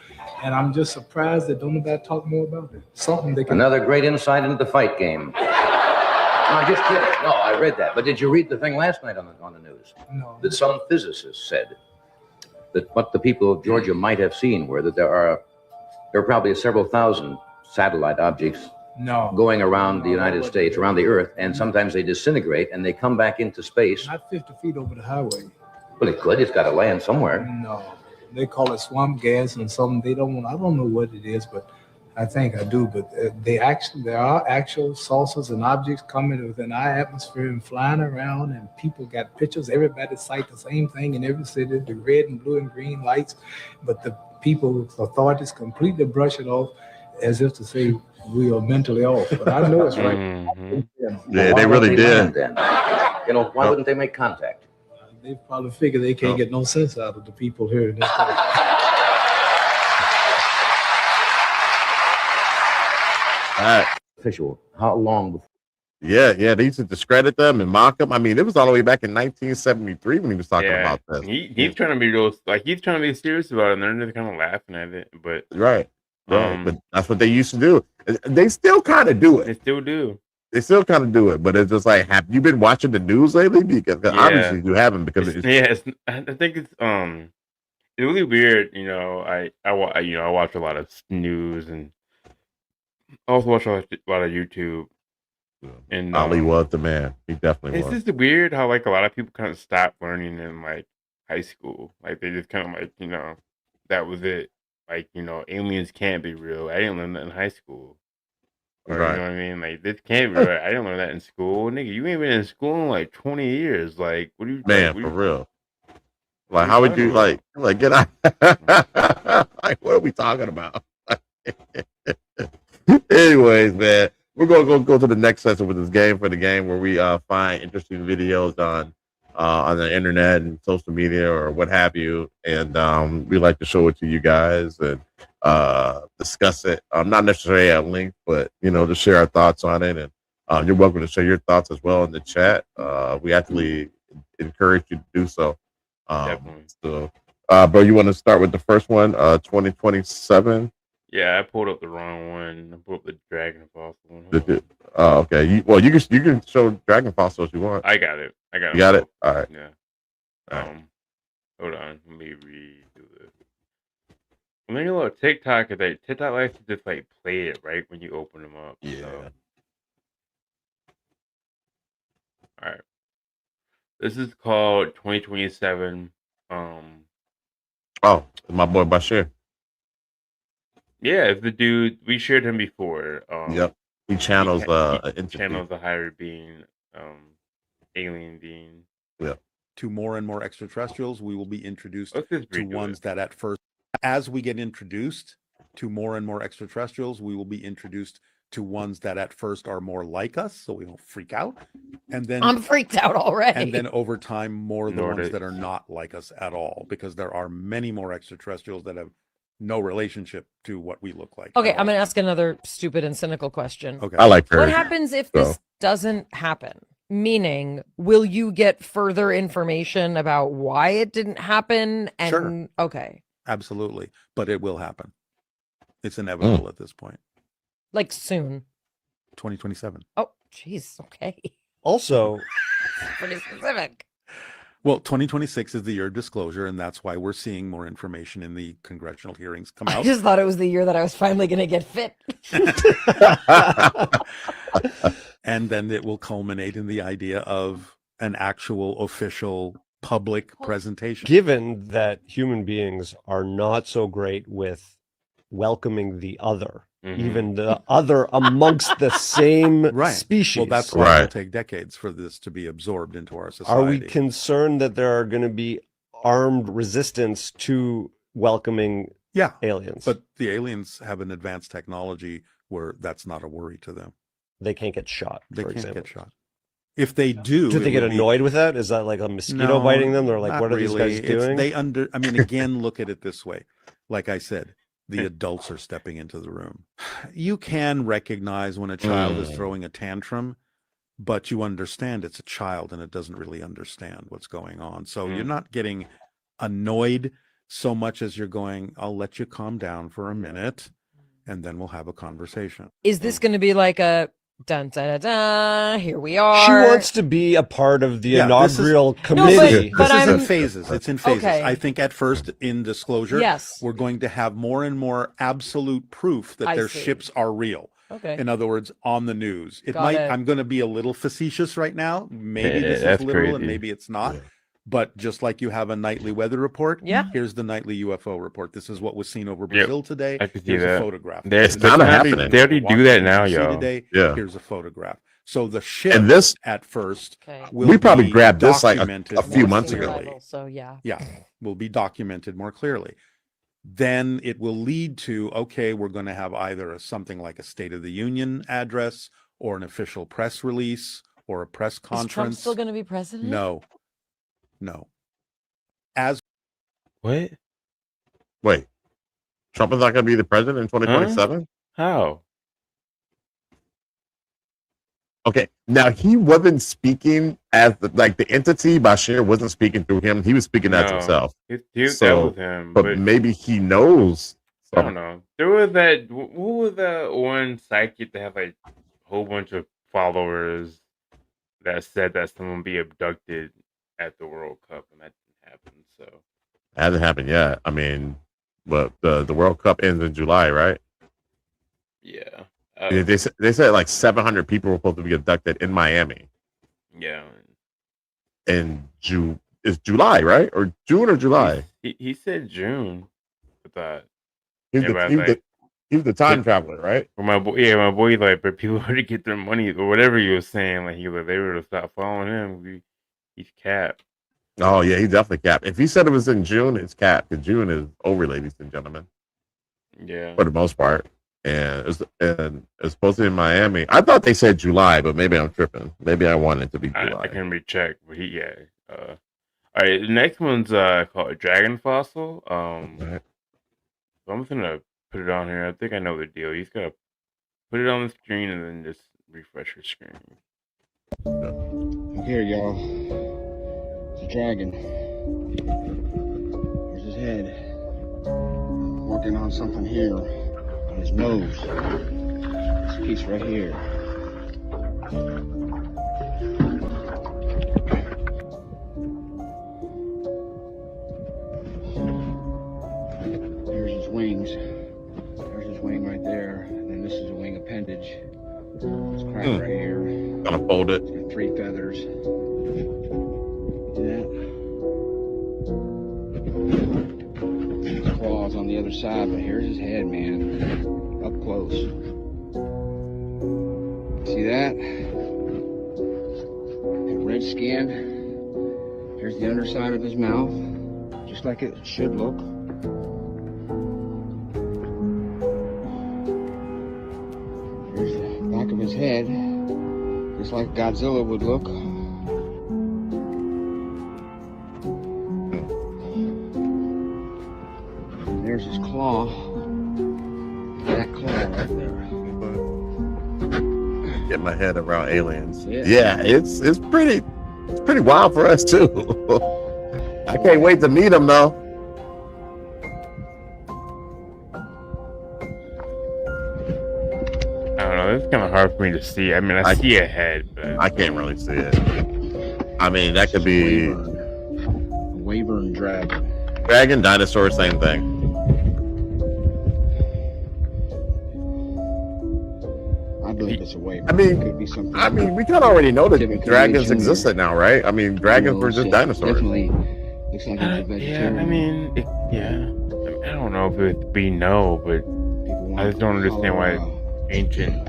and I'm just surprised that don't nobody talk more about it. Something they can. Another great insight into the fight game. No, just kidding. No, I read that. But did you read the thing last night on the news? No. That some physicists said that what the people of Georgia might have seen were that there are probably several thousand satellite objects going around the United States, around the Earth, and sometimes they disintegrate and they come back into space. Not 50 feet over the highway. Well, it could. It's got to land somewhere. No. They call it swamp gas and something. They don't want. I don't know what it is, but I think I do. But there are actual saucers and objects coming within our atmosphere and flying around, and people got pictures. Everybody cite the same thing in every city: the red and blue and green lights. But the people, authorities, completely brush it off as if to say we are mentally off. But I know it's right. Yeah, they really did. Then? Why wouldn't they make contact? They probably figure they can't get no sense out of the people here in this country. All right. Official. How long before? Yeah, they used to discredit them and mock them. I mean, it was all the way back in 1973 when he was talking about this. He's trying to be real, like he's trying to be serious about it, and they're just kind of laughing at it. But right. But that's what they used to do. They still kind of do it. They still do. They still kind of do it. But it's just like, have you been watching the news lately? Because obviously you haven't. Because I think it's really weird. I watch a lot of news and I also watch a lot of YouTube. And Ali was the man. He definitely was. It's just weird how like a lot of people kind of stop learning in like high school. Like they just kind of like that was it. Like aliens can't be real. I didn't learn that in high school. Or, right. You know what I mean? Like this can't be real. I didn't learn that in school, nigga. You ain't been in school in like 20 years. Like what are you? Man, for real. Like how would you like get out? Like what are we talking about? Anyways, man. We're gonna go to the next session with this game for the game where we find interesting videos on the internet and social media or what have you, and we like to show it to you guys and discuss it. Not necessarily at length, but to share our thoughts on it. And you're welcome to share your thoughts as well in the chat. We actually encourage you to do so. Definitely. So, bro, you want to start with the first one? 2027. Yeah, I pulled up the wrong one. I pulled up the Dragon Fossil one. Oh, okay. You can show Dragon Fossil if you want. I got it. You got it? All right. Yeah. Hold on. Let me redo this. I'm thinking about TikTok. TikTok likes to just like play it right when you open them up. Yeah. So. All right. This is called 2027. Oh, my boy Bashir. Yeah, it's the dude. We shared him before. Yep. He channels he channels a higher being, alien being. Yeah. To more and more extraterrestrials, we will be introduced to ones that at first. As we get introduced to more and more extraterrestrials, we will be introduced to ones that at first are more like us, so we don't freak out. And then I'm freaked out already. And then over time, more the ones that are not like us at all, because there are many more extraterrestrials that have no relationship to what we look like. Okay, I'm going to ask another stupid and cynical question. Okay. I like her. What happens if this doesn't happen? Meaning, will you get further information about why it didn't happen? And Sure. Okay. Absolutely. But it will happen. It's inevitable at this point. Like soon. 2027. Oh, jeez. Okay. Also, pretty specific. Well, 2026 is the year of disclosure, and that's why we're seeing more information in the congressional hearings come out. I just thought it was the year that I was finally going to get fit. And then it will culminate in the idea of an actual official public presentation. Given that human beings are not so great with welcoming the other, even the other amongst the same species. Well, that's why it'll take decades for this to be absorbed into our society. Are we concerned that there are going to be armed resistance to welcoming aliens? But the aliens have an advanced technology where that's not a worry to them. They can't get shot. They for can't example. get shot. If they do, they get annoyed with that? Is that like a mosquito biting them? They're like, not what are these really. guys doing? I mean, again, look at it this way. Like I said, the adults are stepping into the room. You can recognize when a child is throwing a tantrum, but you understand it's a child and it doesn't really understand what's going on. So you're not getting annoyed so much as you're going, I'll let you calm down for a minute and then we'll have a conversation. Is this going to be like a dun dun dun dun, here we are? She wants to be a part of the inaugural committee. This is in phases. It's in phases. Okay. I think at first, in disclosure, Yes. we're going to have more and more absolute proof that I their see. ships are real. Okay. In other words, on the news. It Got might. it. I'm going to be a little facetious right now. Maybe Yeah, this is that's literal and crazy. maybe it's not. But just like you have a nightly weather report, here's the nightly UFO report. This is what was seen over Brazil today. I can see Here's that. a photograph. That's This is kinda what happening. They already do that now, yo. Today, Yeah. Here's a photograph. So the ship And this- at first We probably be grabbed this like documented a few more months ago. clearly. So yeah. Yeah, will be documented more clearly. Then it will lead to, okay, we're going to have either something like a State of the Union address or an official press release or a press Is Trump conference. still going to be president? No. As what? Wait, Trump is not going to be the president in 2027? How? Okay, now he wasn't speaking as the entity. Bashir wasn't speaking through him. He was speaking as No, himself. that So, was him. but maybe he knows. I don't know. There was that. Who was that one psychic that had like a whole bunch of followers that said that someone be abducted at the World Cup, and that didn't happen. So It hasn't happened yet. I mean, but the World Cup ends in July, right? yeah, They said like 700 people were supposed to be abducted in Miami yeah. in It's July, right? Or June or July? He said June. I thought He's the time traveler, right? For my boy, like, but people already get their money or whatever he was saying. Like, he was, they were to stop following him. He's capped. Oh yeah, he definitely capped. If he said it was in June, it's capped. Because June is over, ladies and gentlemen. Yeah. For the most part. And it's supposed to be in Miami. I thought they said July, but maybe I'm tripping. Maybe I want it to be July. I can recheck, but all right, the next one's called Dragon Fossil. So I'm just gonna put it on here. I think I know the deal. You just gotta put it on the screen and then just refresh your screen. Here, y'all. It's a dragon. Here's his head. Working on something here on his nose. This piece right here. Here's his wings. There's his wing right there. And then this is a wing appendage. It's cracked right here. Gonna fold it. It's got 3 feathers. His claws on the other side, but here's his head, man. Up close. See that? That red skin. Here's the underside of his mouth. Just like it should look. head, just like Godzilla would look. There's his claw. That claw right there. Get my head around aliens. Yeah, it's pretty wild for us too. I can't wait to meet them though. I don't know. It's kind of hard for me to see. I mean, I see a head, but I can't really see it. I mean, that could be Wyvern dragon. Dragon, dinosaur, same thing. I believe it's a wyvern. I mean, It could be something. I mean, we kind of already know that Different dragons creation. existed now, right? I mean, dragons were just dinosaurs. Definitely looks like it's a vegetarian. yeah, I mean, I don't know if we know, but I just don't understand why ancient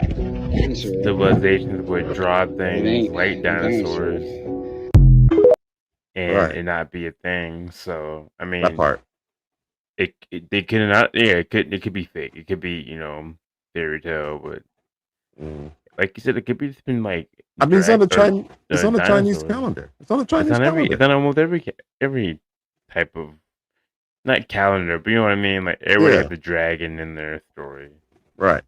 civilizations would draw things like dinosaurs and Right. it not be a thing. So I mean, That part. They could not. Yeah, it could be fake. It could be fairy tale, but like you said, it could be just been like. I mean, it's on the Chinese. Chinese calendar. It's on the Chinese calendar. It's on almost every type of not calendar, but you know what I mean. Like everybody has a dragon in their story. Right.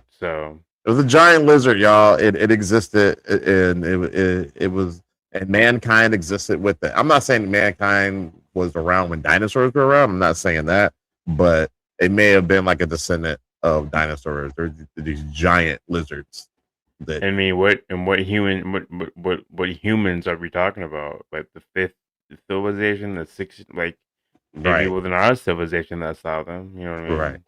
So it was a giant lizard, y'all. It existed, and it was, and mankind existed with it. I'm not saying mankind was around when dinosaurs were around. I'm not saying that, but it may have been like a descendant of dinosaurs. There's these giant lizards. That I mean, what humans are we talking about? Like the fifth civilization, the sixth, like maybe Right. it wasn't our civilization that saw them. You know what I mean?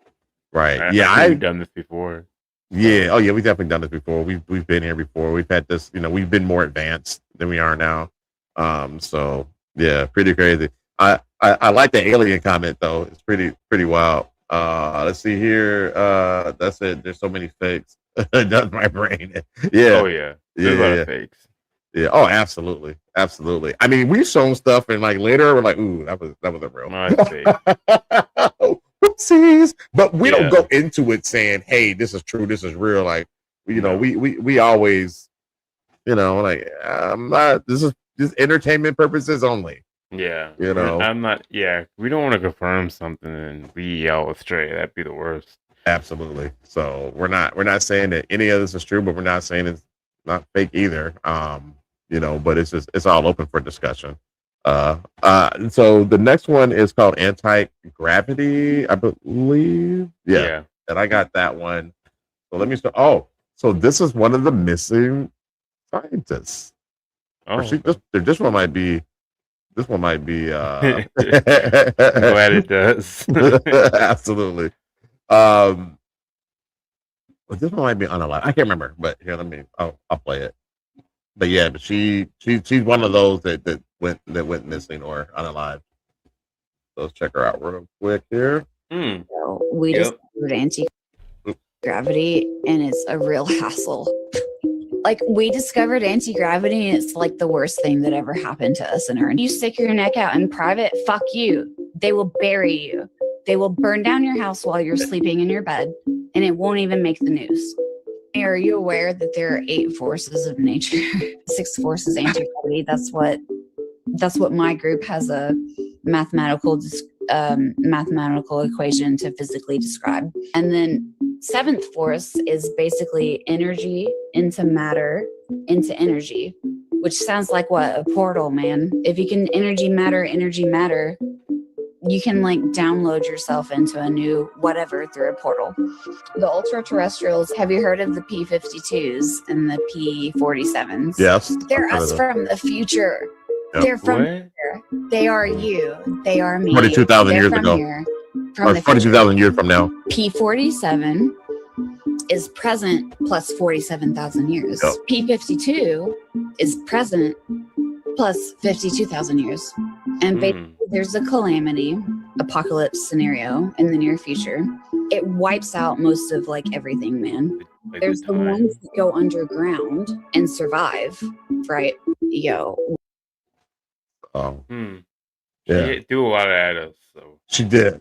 Right. I Yeah, think we've done this before. Yeah. Oh, yeah. We've definitely done this before. We've been here before. We've had this. We've been more advanced than we are now. So yeah, pretty crazy. I like the alien comment though. It's pretty wild. Let's see here. That's it. There's so many fakes. That's my brain. Yeah. Oh yeah. There's a lot of fakes. Yeah. Oh, absolutely. I mean, we've shown stuff and like later we're like, ooh, that was a real. No, it's fake. Whoopsies. But we don't go into it saying, hey, this is true, this is real. Like, we always, like, I'm not, this is just entertainment purposes only. Yeah. I'm not. Yeah. We don't want to confirm something and we yell straight. That'd be the worst. Absolutely. So we're not saying that any of this is true, but we're not saying it's not fake either. But it's all open for discussion. So the next one is called anti-gravity, I believe. Yeah. And I got that one. So let me start. Oh, so this is one of the missing scientists. Oh, this one might be. I'm glad it does. Absolutely. But this one might be unalive. I can't remember, but here, I'll play it. But yeah, but she's one of those that went missing or unalive. So let's check her out real quick here. So we discovered anti-gravity, and it's a real hassle. Like, we discovered anti-gravity, and it's like the worst thing that ever happened to us in Earth. You stick your neck out in private, fuck you. They will bury you. They will burn down your house while you're sleeping in your bed, and it won't even make the news. Are you aware that there are 8 forces of nature? 6 forces anti-gravity. That's what my group has a mathematical equation to physically describe. And then 7th force is basically energy into matter into energy, which sounds like what? A portal, man. If you can energy matter, you can like download yourself into a new whatever through a portal. The ultra-terrestrials, have you heard of the P-52s and the P-47s? Yes. They're us from the future. Yep. They're from here. They are you. They are me. 42,000 They're years from ago. here, Or 42,000 years from now. P-47 is present plus 47,000 years. Yep. P-52 is present plus 52,000 years. And basically, there's a calamity, apocalypse scenario in the near future. It wipes out most of like everything, man. There's the ones that go underground and survive, right? Yo. Oh. She Yeah. threw a lot at us. So She did.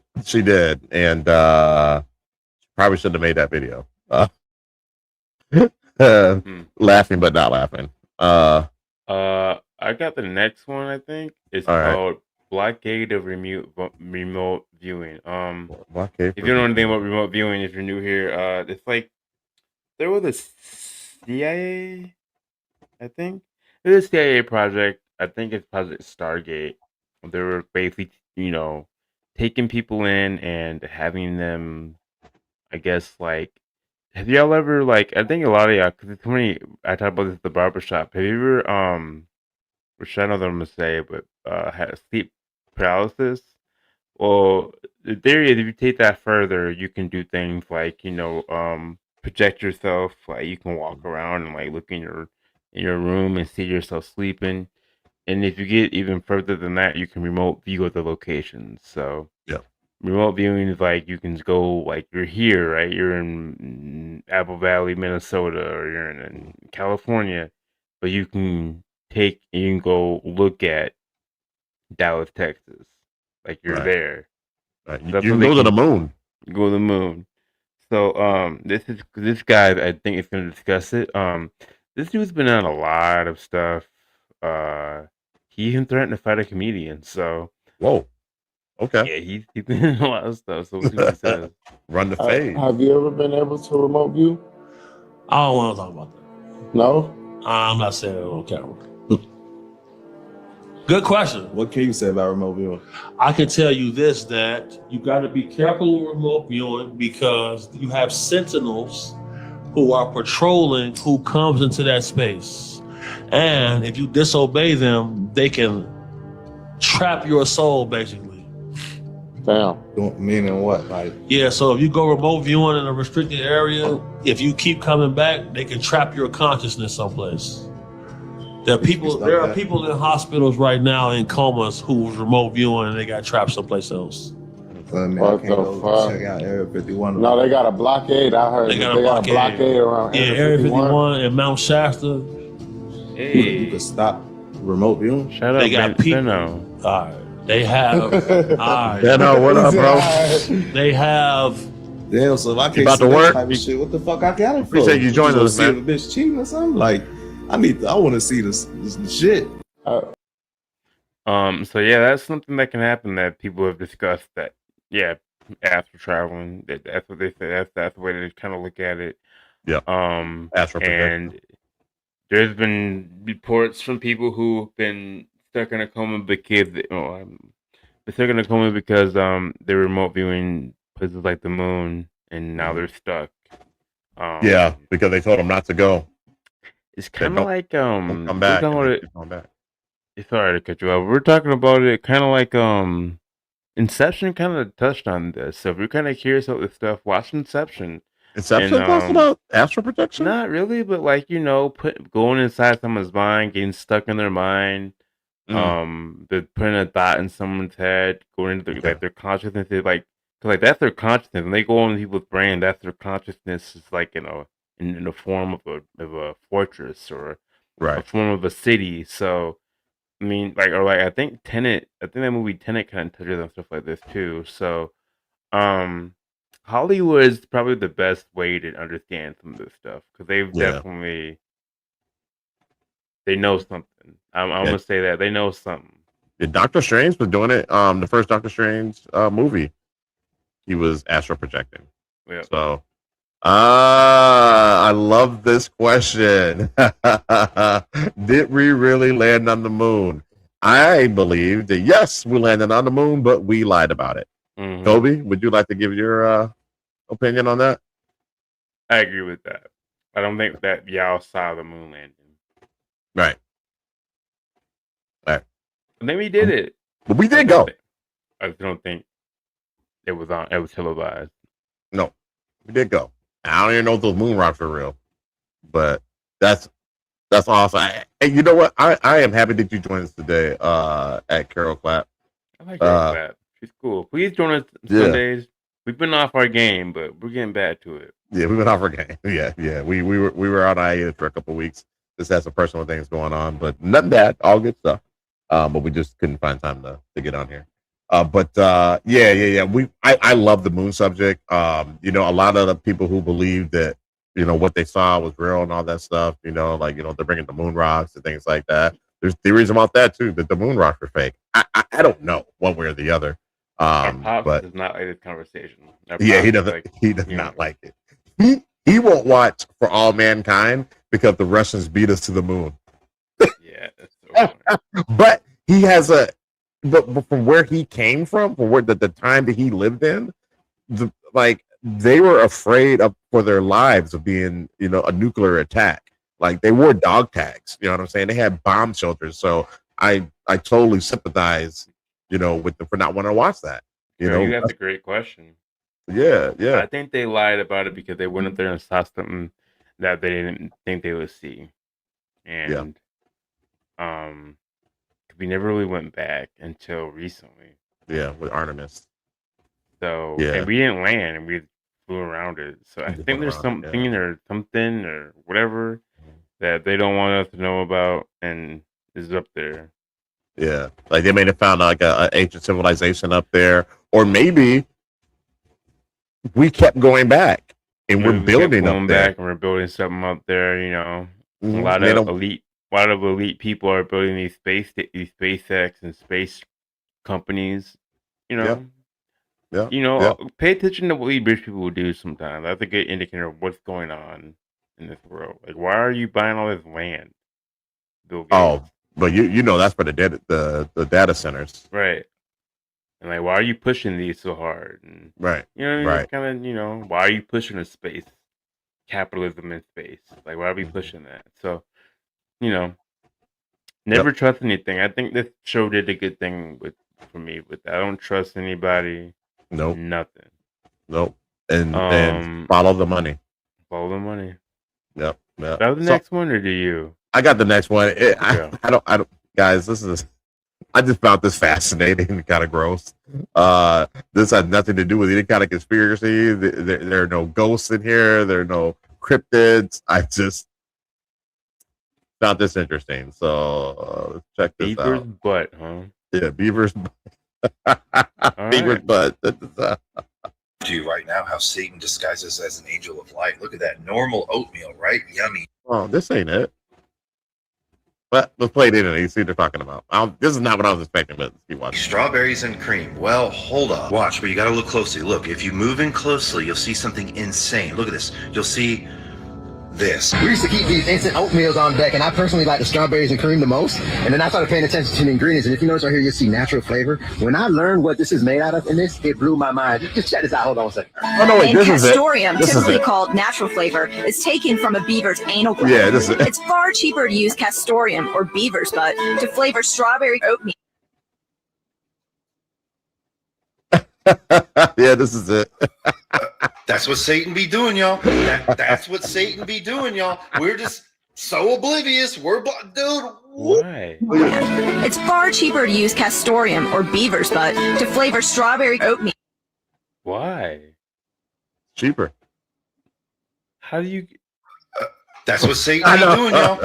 And probably shouldn't have made that video. Laughing but not laughing. I got the next one. I think it's All right. called blockade of remote viewing. Blockade If for you don't know anything about remote viewing, if you're new here, it's like there was a CIA. I think it was a CIA project. I think it's Project Stargate. They were basically, taking people in and having them, I guess, like, have y'all ever, like, I think a lot of y'all, because it's many, I talk about this at the barbershop. Have you ever, which I know what I'm gonna say, but had sleep paralysis? Well, the theory is if you take that further, you can do things like, project yourself, like you can walk around and like look in your room and see yourself sleeping. And if you get even further than that, you can remote view the locations. So yeah, remote viewing is like you can go like you're here, right? You're in Apple Valley, Minnesota, or you're in California, but you can go look at Dallas, Texas, like you're Right. there. Right. That's You what can they go to the moon. Go to the moon. So this guy I think is going to discuss it. This dude's been on a lot of stuff. He even threatened to fight a comedian. So whoa, okay, yeah, he's been in a lot of stuff. So we'll see what he says. Run the fade. Have you ever been able to remote view? I don't want to talk about that. No? I'm not saying it on camera. Good question. What can you say about remote viewing? I can tell you this, that you got to be careful with remote viewing because you have sentinels who are patrolling who comes into that space. And if you disobey them, they can trap your soul, basically. Damn. Meaning what? Like, yeah, so if you go remote viewing in a restricted area, if you keep coming back, they can trap your consciousness someplace. There are people in hospitals right now in comas who was remote viewing and they got trapped someplace else. What the fuck? Check out Area 51. No, they got a blockade. I heard They got they a got a blockade around Area 51 and Mount Shasta. Hey, you can stop remote viewing. Shut up, They got people. All right. They have. All right. Benno, what up, bro? They have. Damn, so if I can't about see to that work? type of shit, what the fuck I got it for? Appreciate you joining us, see if man. a bitch cheating or something? Like, I want to see this shit. So yeah, that's something that can happen that people have discussed. That astral traveling. That's what they say. That's the way they kind of look at it. Yeah. Astral projection. And there's been reports from people who've been stuck in a coma because they're stuck in a coma because they're remote viewing places like the moon, and now they're stuck. Yeah, because they told them not to go. It's kind of like don't come back. Come back. Sorry to cut you off. We're talking about it kind of like Inception kind of touched on this. So if you're kind of curious about this stuff, watch Inception. Inception talks about astral projection? Not really, but like going inside someone's mind, getting stuck in their mind, they're putting a thought in someone's head, going into like their consciousness. Is like, cause like that's their consciousness. When they go into people's brain, that's their consciousness. Is like in the form of a fortress or a form of a city. So I mean, I think that movie Tenet kind of touches on stuff like this too. So Hollywood is probably the best way to understand some of this stuff because they've definitely they know something. I'm gonna say that they know something. Yeah, Doctor Strange was doing it. The first Doctor Strange movie, he was astral projecting. Yeah. So, I love this question. Did we really land on the moon? I believe that yes, we landed on the moon, but we lied about it. Mhm. Toby, would you like to give your opinion on that? I agree with that. I don't think that y'all saw the moon landing. Right. And then we did it. But we did go. I just don't think it was televised. No, we did go. I don't even know if those moon rocks are real, but that's awesome. Hey, you know what? I am happy that you joined us today at Carol Clap. I like Carol Clap. She's cool. Please join us Sundays. We've been off our game, but we're getting back to it. Yeah, we went off our game. Yeah. We were on hiatus for a couple of weeks. Just had some personal things going on, but nothing bad. All good stuff. But we just couldn't find time to get on here. Yeah. I love the moon subject. A lot of the people who believe that what they saw was real and all that stuff. Like they're bringing the moon rocks and things like that. There's theories about that too, that the moon rocks are fake. I don't know one way or the other. Pops But does not like this conversation. yeah, he doesn't. He does not like it. He won't watch For All Mankind because the Russians beat us to the moon. Yeah, that's so funny. But he has but from where he came from where the time that he lived in, they were afraid for their lives of being, a nuclear attack. Like they wore dog tags, you know what I'm saying? They had bomb shelters. So I totally sympathize, with them for not wanting to watch that. You that's a great question. Yeah. I think they lied about it because they went up there and saw something that they didn't think they would see. And we never really went back until recently. Yeah, with Artemis. So and we didn't land, and we flew around it. So I think there's something or something or whatever that they don't want us to know about, and is up there. Yeah, like they may have found like an ancient civilization up there, or maybe we kept going back and we're building up there. And we're building something up there. A Mhm. lot of elite people are building these SpaceX and space companies. Yeah. Pay attention to what we rich people do sometimes. That's a good indicator of what's going on in this world. Like, why are you buying all this land, Bill Gates? Oh, but that's for the data centers, right? And like, why are you pushing these so hard? And right, right. Kind of, why are you pushing a space capitalism in space? Like, why are we pushing that? So, never trust anything. I think this show did a good thing for me with that. I don't trust anybody. Nope. Nothing. Nope. And follow the money. Follow the money. Yep. That was the next one, or do you? I got the next one. I don't. Guys, I just found this fascinating and kind of gross. This has nothing to do with any kind of conspiracy. There are no ghosts in here. There are no cryptids. I just found this interesting. So let's check this Beaver's out. butt, huh? Yeah, Beaver's butt. Beaver's butt. To you right now how Satan disguises as an angel of light. Look at that normal oatmeal, right? Yummy. Oh, this ain't it. But let's play it in and see what they're talking about. This is not what I was expecting, but let's keep watching. Strawberries and cream. Well, hold up. Watch, but you got to look closely. Look, if you move in closely, you'll see something insane. Look at this. You'll see this. We used to keep these instant oatmeals on deck, and I personally like the strawberries and cream the most. And then I started paying attention to the ingredients. And if you notice right here, you'll see natural flavor. When I learned what this is made out of in this, it blew my mind. Just check this out. Hold on a second. Oh, no, wait, this is it. Castoreum, This is typically it. called natural flavor, is taken from a beaver's anal gland. Yeah, this is it. It's far cheaper to use castoreum or beaver's butt to flavor strawberry oatmeal. Yeah, this is it. That's what Satan be doing, y'all. That's what Satan be doing, y'all. We're just so oblivious. Dude. Why? It's far cheaper to use castoreum or beaver's butt to flavor strawberry oatmeal. Why? Cheaper. How do you? That's what Satan be doing, y'all.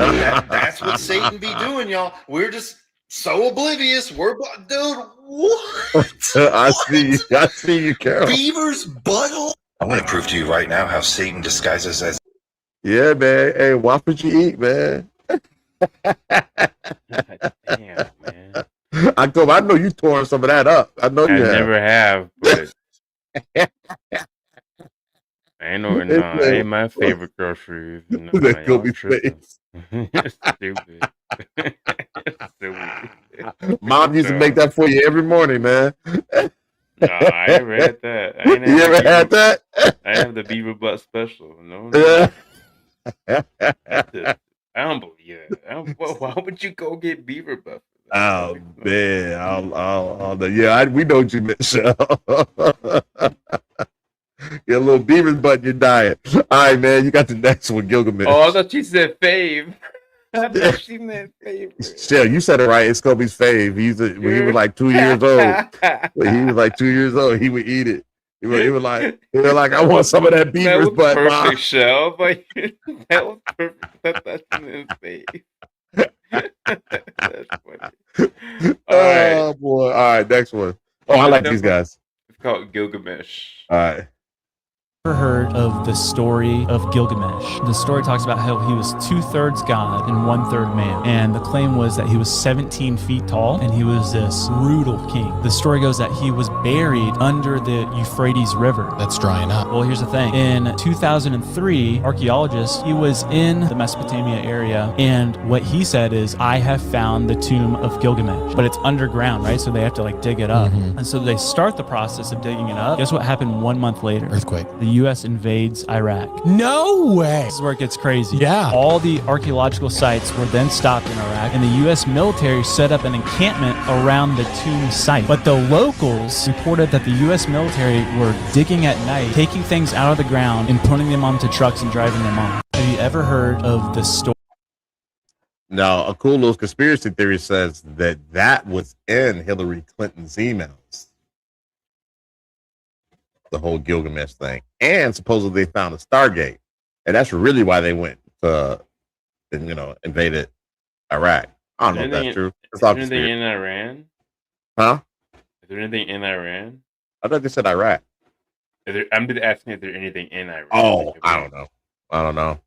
That's what Satan be doing, y'all. We're just so oblivious. Dude, what? I see you, Carol. Beaver's butthole. I want to prove to you right now how Satan disguises as. Yeah, man. Hey, watch what you eat, man. Damn, man. I know you tore some of that up. I know you have. Never have, but that ain't my favorite groceries. No, That could be tripping. Stupid. Stupid. Mom used to make that for you every morning, man. No, I never had that. You ever had that? I have the beaver butt special. No. I don't believe that. Why would you go get beaver butt? Oh man, I'll yeah, we know what you meant, Shell. Get a little beaver's butt in your diet. All right, man, you got the next one, Gilgamesh. Oh, I thought you said fave. I thought she meant favorite. Shell, you said it right. It's Kobe's fave. When he was like 2 years old. When he was like 2 years old, he would eat it. He was like, I want some of that beaver's butt, perfect, Mom. Shell. Like, that was perfect. That's his fave. That's funny. Oh boy! All right, next one. Oh, I like these guys. It's called Gilgamesh. All right. Ever heard of the story of Gilgamesh? The story talks about how he was 2/3 God and 1/3 man, and the claim was that he was 17 feet tall and he was this brutal king. The story goes that he was buried under the Euphrates River. That's drying up. Well, here's the thing. In 2003, archaeologists, he was in the Mesopotamia area, and what he said is, I have found the tomb of Gilgamesh, but it's underground, right? So they have to like dig it up. And so they start the process of digging it up. Guess what happened 1 month later? Earthquake. The U.S. invades Iraq. No way. This is where it gets crazy. Yeah. All the archaeological sites were then stopped in Iraq, and the U.S. military set up an encampment around the tomb site. But the locals reported that the U.S. military were digging at night, taking things out of the ground and putting them onto trucks and driving them off. Have you ever heard of the story? Now, a cool little conspiracy theory says that was in Hillary Clinton's emails. The whole Gilgamesh thing, and supposedly they found a Stargate, and that's really why they went to, invaded Iraq. I don't know if that's true. Is there anything in Iran? Huh? Is there anything in Iran? I thought they said Iraq. I'm just asking if there's anything in Iran. Oh, I don't know.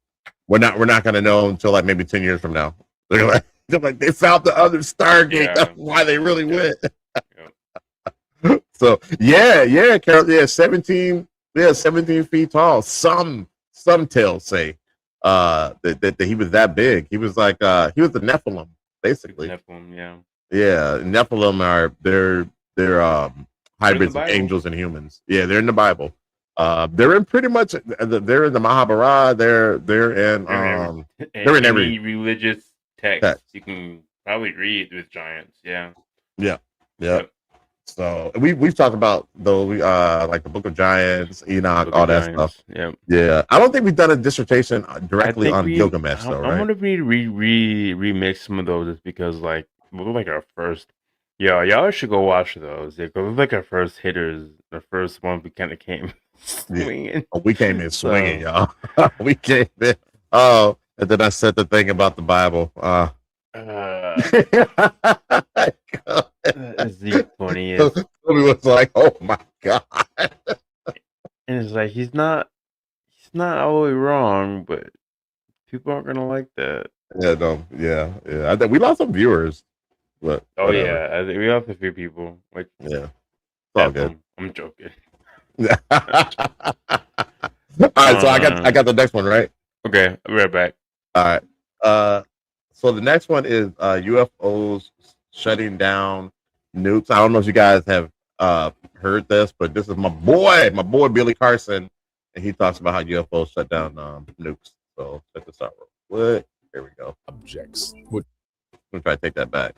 We're not gonna know until like maybe 10 years from now. They're like they found the other Stargate. Yeah. That's why they really went. So yeah, Carol, 17 feet tall. Some tales say that he was that big. He was like he was the Nephilim, basically. Nephilim, yeah. Yeah, Nephilim are they're hybrids of angels and humans. Yeah, they're in the Bible. They're in pretty much they're in the Mahabharata. They're in every religious text you can probably read with giants. Yeah. Yep. So we've talked about like the Book of Giants, Enoch, all that stuff. Yeah. I don't think we've done a dissertation directly on Gilgamesh though, right? I wonder if we remix some of those, just because like we're like our first. Yeah, y'all should go watch those. Yeah, because like our first hitters, the first one we kind of came swinging. Yeah. Oh, we came in swinging, y'all. We came in. Oh, and then I said the thing about the Bible. That's the funniest. Toby was like, "Oh my god!" And it's like he's not all the way wrong, but people aren't gonna like that. Yeah. I think we lost some viewers, but yeah, I think we lost a few people. Like, yeah, it's all good. I'm joking. All right, so I got the next one, right? Okay, I'll be right back. All right. So the next one is UFOs shutting down nukes. I don't know if you guys have heard this, but this is my boy Billy Carson, and he talks about how UFOs shut down nukes. So check this out real quick. Here we go. Objects. I'm gonna try to take that back.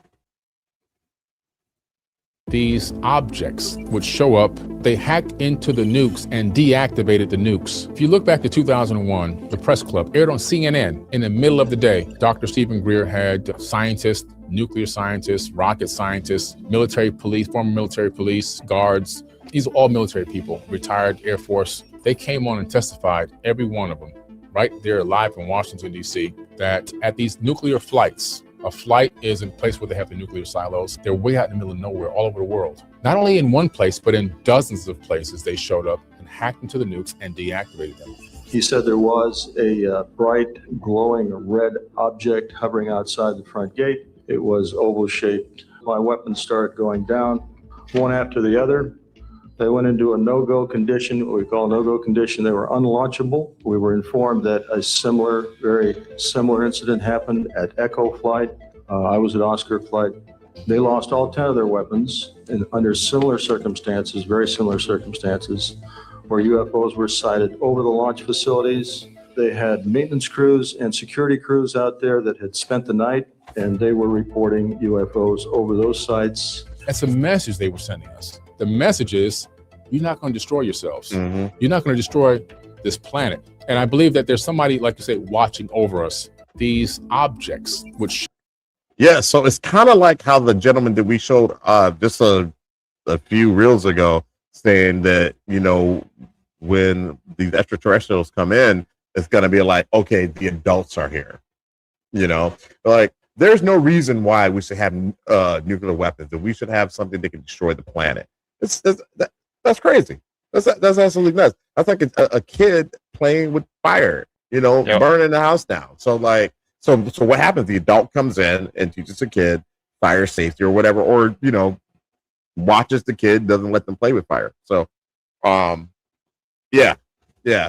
These objects would show up. They hacked into the nukes and deactivated the nukes. If you look back to 2001, the Press Club aired on CNN in the middle of the day. Dr. Stephen Greer had scientists, nuclear scientists, rocket scientists, military police, former military police, guards. These are all military people, retired Air Force. They came on and testified, every one of them, right there live in Washington, D.C., that at these nuclear flights, a flight is a place where they have the nuclear silos. They're way out in the middle of nowhere, all over the world. Not only in one place, but in dozens of places they showed up and hacked into the nukes and deactivated them. He said there was a bright, glowing red object hovering outside the front gate. It was oval-shaped. My weapons started going down, one after the other. They went into a no-go condition, what we call a no-go condition. They were unlaunchable. We were informed that a very similar incident happened at Echo Flight. I was at Oscar Flight. They lost all 10 of their weapons under similar circumstances, very similar circumstances, where UFOs were sighted over the launch facilities. They had maintenance crews and security crews out there that had spent the night, and they were reporting UFOs over those sites. That's a message they were sending us. The message is, you're not going to destroy yourselves. Mm-hmm. You're not going to destroy this planet. And I believe that there's somebody, like you say, watching over us. These objects, which... Yeah, so it's kind of like how the gentleman that we showed just a few reels ago, saying that, when these extraterrestrials come in, it's going to be like, okay, the adults are here. Like, there's no reason why we should have nuclear weapons, and we should have something that can destroy the planet. That's crazy. That's absolutely nuts. That's like a kid playing with fire, burning the house down. So like, so what happens? The adult comes in and teaches a kid fire safety or whatever, or watches the kid, doesn't let them play with fire. So, yeah.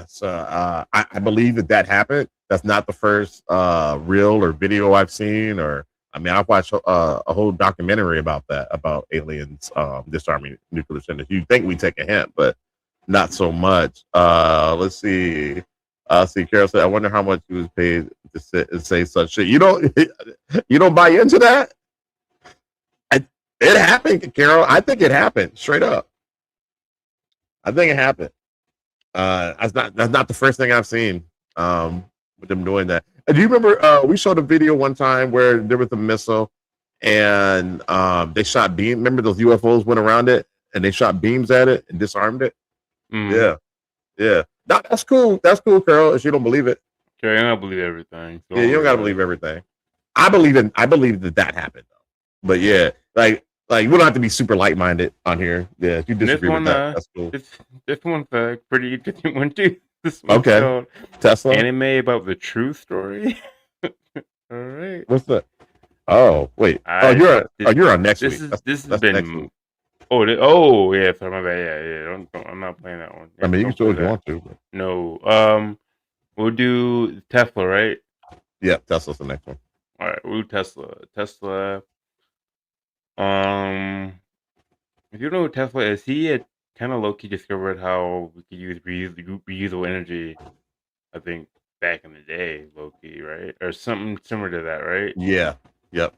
So I believe that happened. That's not the first reel or video I've seen, or I've watched a whole documentary about that, about aliens disarming nuclear centers. You'd think we take a hint, but not so much. Let's see. See, Carol said, "I wonder how much he was paid to sit and say such shit." You don't buy into that? It happened, Carol. I think it happened. Straight up, I think it happened. That's not the first thing I've seen with them doing that. And do you remember we showed a video one time where there was a missile and they shot beams? Remember those UFOs went around it and they shot beams at it and disarmed it? Yeah. No, that's cool. That's cool, Carol. If you don't believe it, Carol, you don't believe everything. you don't gotta believe everything. I believe that happened though. But yeah, like we don't have to be super light-minded on here. Yeah, if you disagree with that, that's cool. This one's a pretty interesting one too. This one's called Tesla anime about the true story. All right. What's that? Oh wait. You're on next week. This has been. Next week. Oh yeah. Sorry, my bad. Yeah. I'm not playing that one. I mean, you can do it if you want to. But... No. We'll do Tesla, right? Yeah, Tesla's the next one. All right. We'll do Tesla. If you know who Tesla is, he had kind of low-key discovered how we could use reusable energy, I think, back in the day, low-key, right? Or something similar to that, right? Yeah. Yep.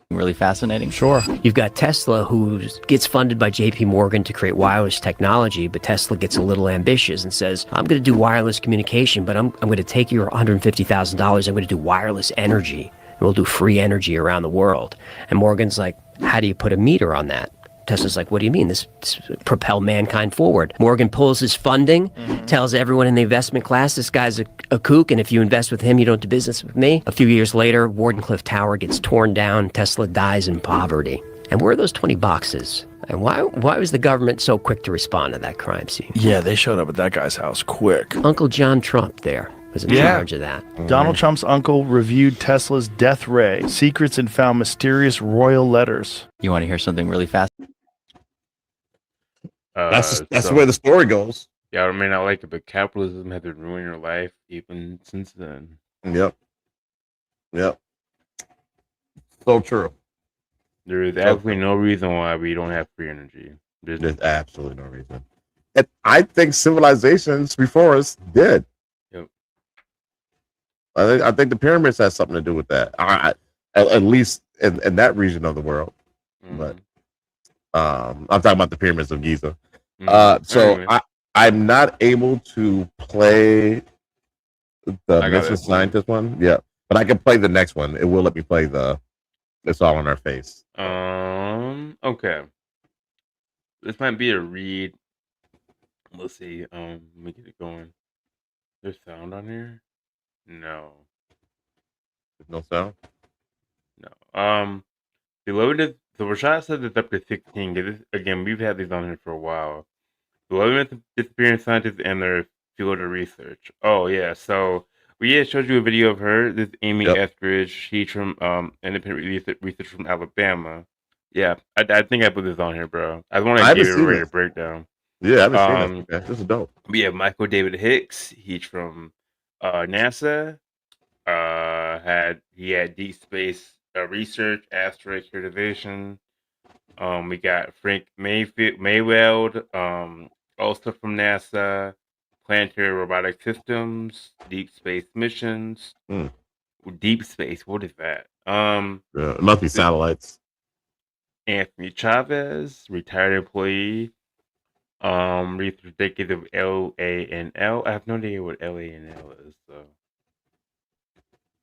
Really fascinating. Sure. You've got Tesla, who gets funded by JP Morgan to create wireless technology, but Tesla gets a little ambitious and says, I'm going to do wireless communication, but I'm going to take your $150,000, I'm going to do wireless energy. We'll do free energy around the world. And Morgan's like, how do you put a meter on that? Tesla's like, what do you mean? This propel mankind forward. Morgan pulls his funding, tells everyone in the investment class, this guy's a kook, and if you invest with him, you don't do business with me. A few years later, Wardenclyffe Tower gets torn down. Tesla dies in poverty. And where are those 20 boxes? And why was the government so quick to respond to that crime scene? Yeah, they showed up at that guy's house quick. Uncle John Trump there was in charge of that. Donald Trump's uncle reviewed Tesla's death ray secrets and found mysterious royal letters. You want to hear something really fast? That's where the story goes. Yeah, I may not like it, but capitalism has been ruining your life even since then. Yep. So true. There is absolutely no reason why we don't have free energy. There's absolutely no reason. And I think civilizations before us did. Yep. I think the pyramids has something to do with that. At least in that region of the world. But I'm talking about the pyramids of Giza. So I'm not able to play the Missing Scientist one. Yeah, but I can play the next one. It will let me play the It's All on Our Face. Okay. This might be a read. Let's see. Let me get it going. There's sound on here? No. There's no sound? No. The 11th, so Rashad said it's up to 16. Again, we've had these on here for a while. The 11th disappearing scientists and their field of research. Oh, yeah. So we had showed you a video of her. This is Amy Eskridge. She's from independent research from Alabama. Yeah, I think I put this on here, bro. I want to give you a breakdown. Yeah, I haven't seen that. This is dope. We have Michael David Hicks. He's from NASA. He had deep space research, asteroid characterization. We got Frank Mayweld, also from NASA. Planetary robotic systems, deep space missions. Deep space, what is that? It must be satellites. Anthony Chavez, retired employee. Research decades of LANL. I have no idea what LANL is, so.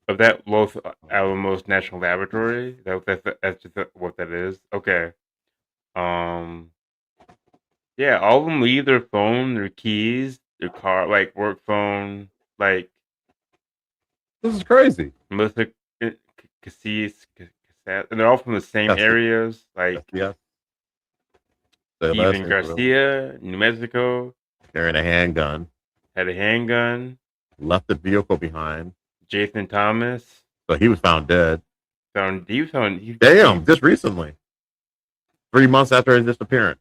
Of that Los Alamos National Laboratory. That's just what that is. Okay. Yeah, all of them leave their phone, their keys, their car, like work phone, like. This is crazy. Melissa Casillas, and they're all from the same areas, like. Yeah. Steven Garcia, New Mexico. Carrying a handgun. Had a handgun. Left the vehicle behind. Jason Thomas. So he was found dead. Damn, just recently. 3 months after his disappearance.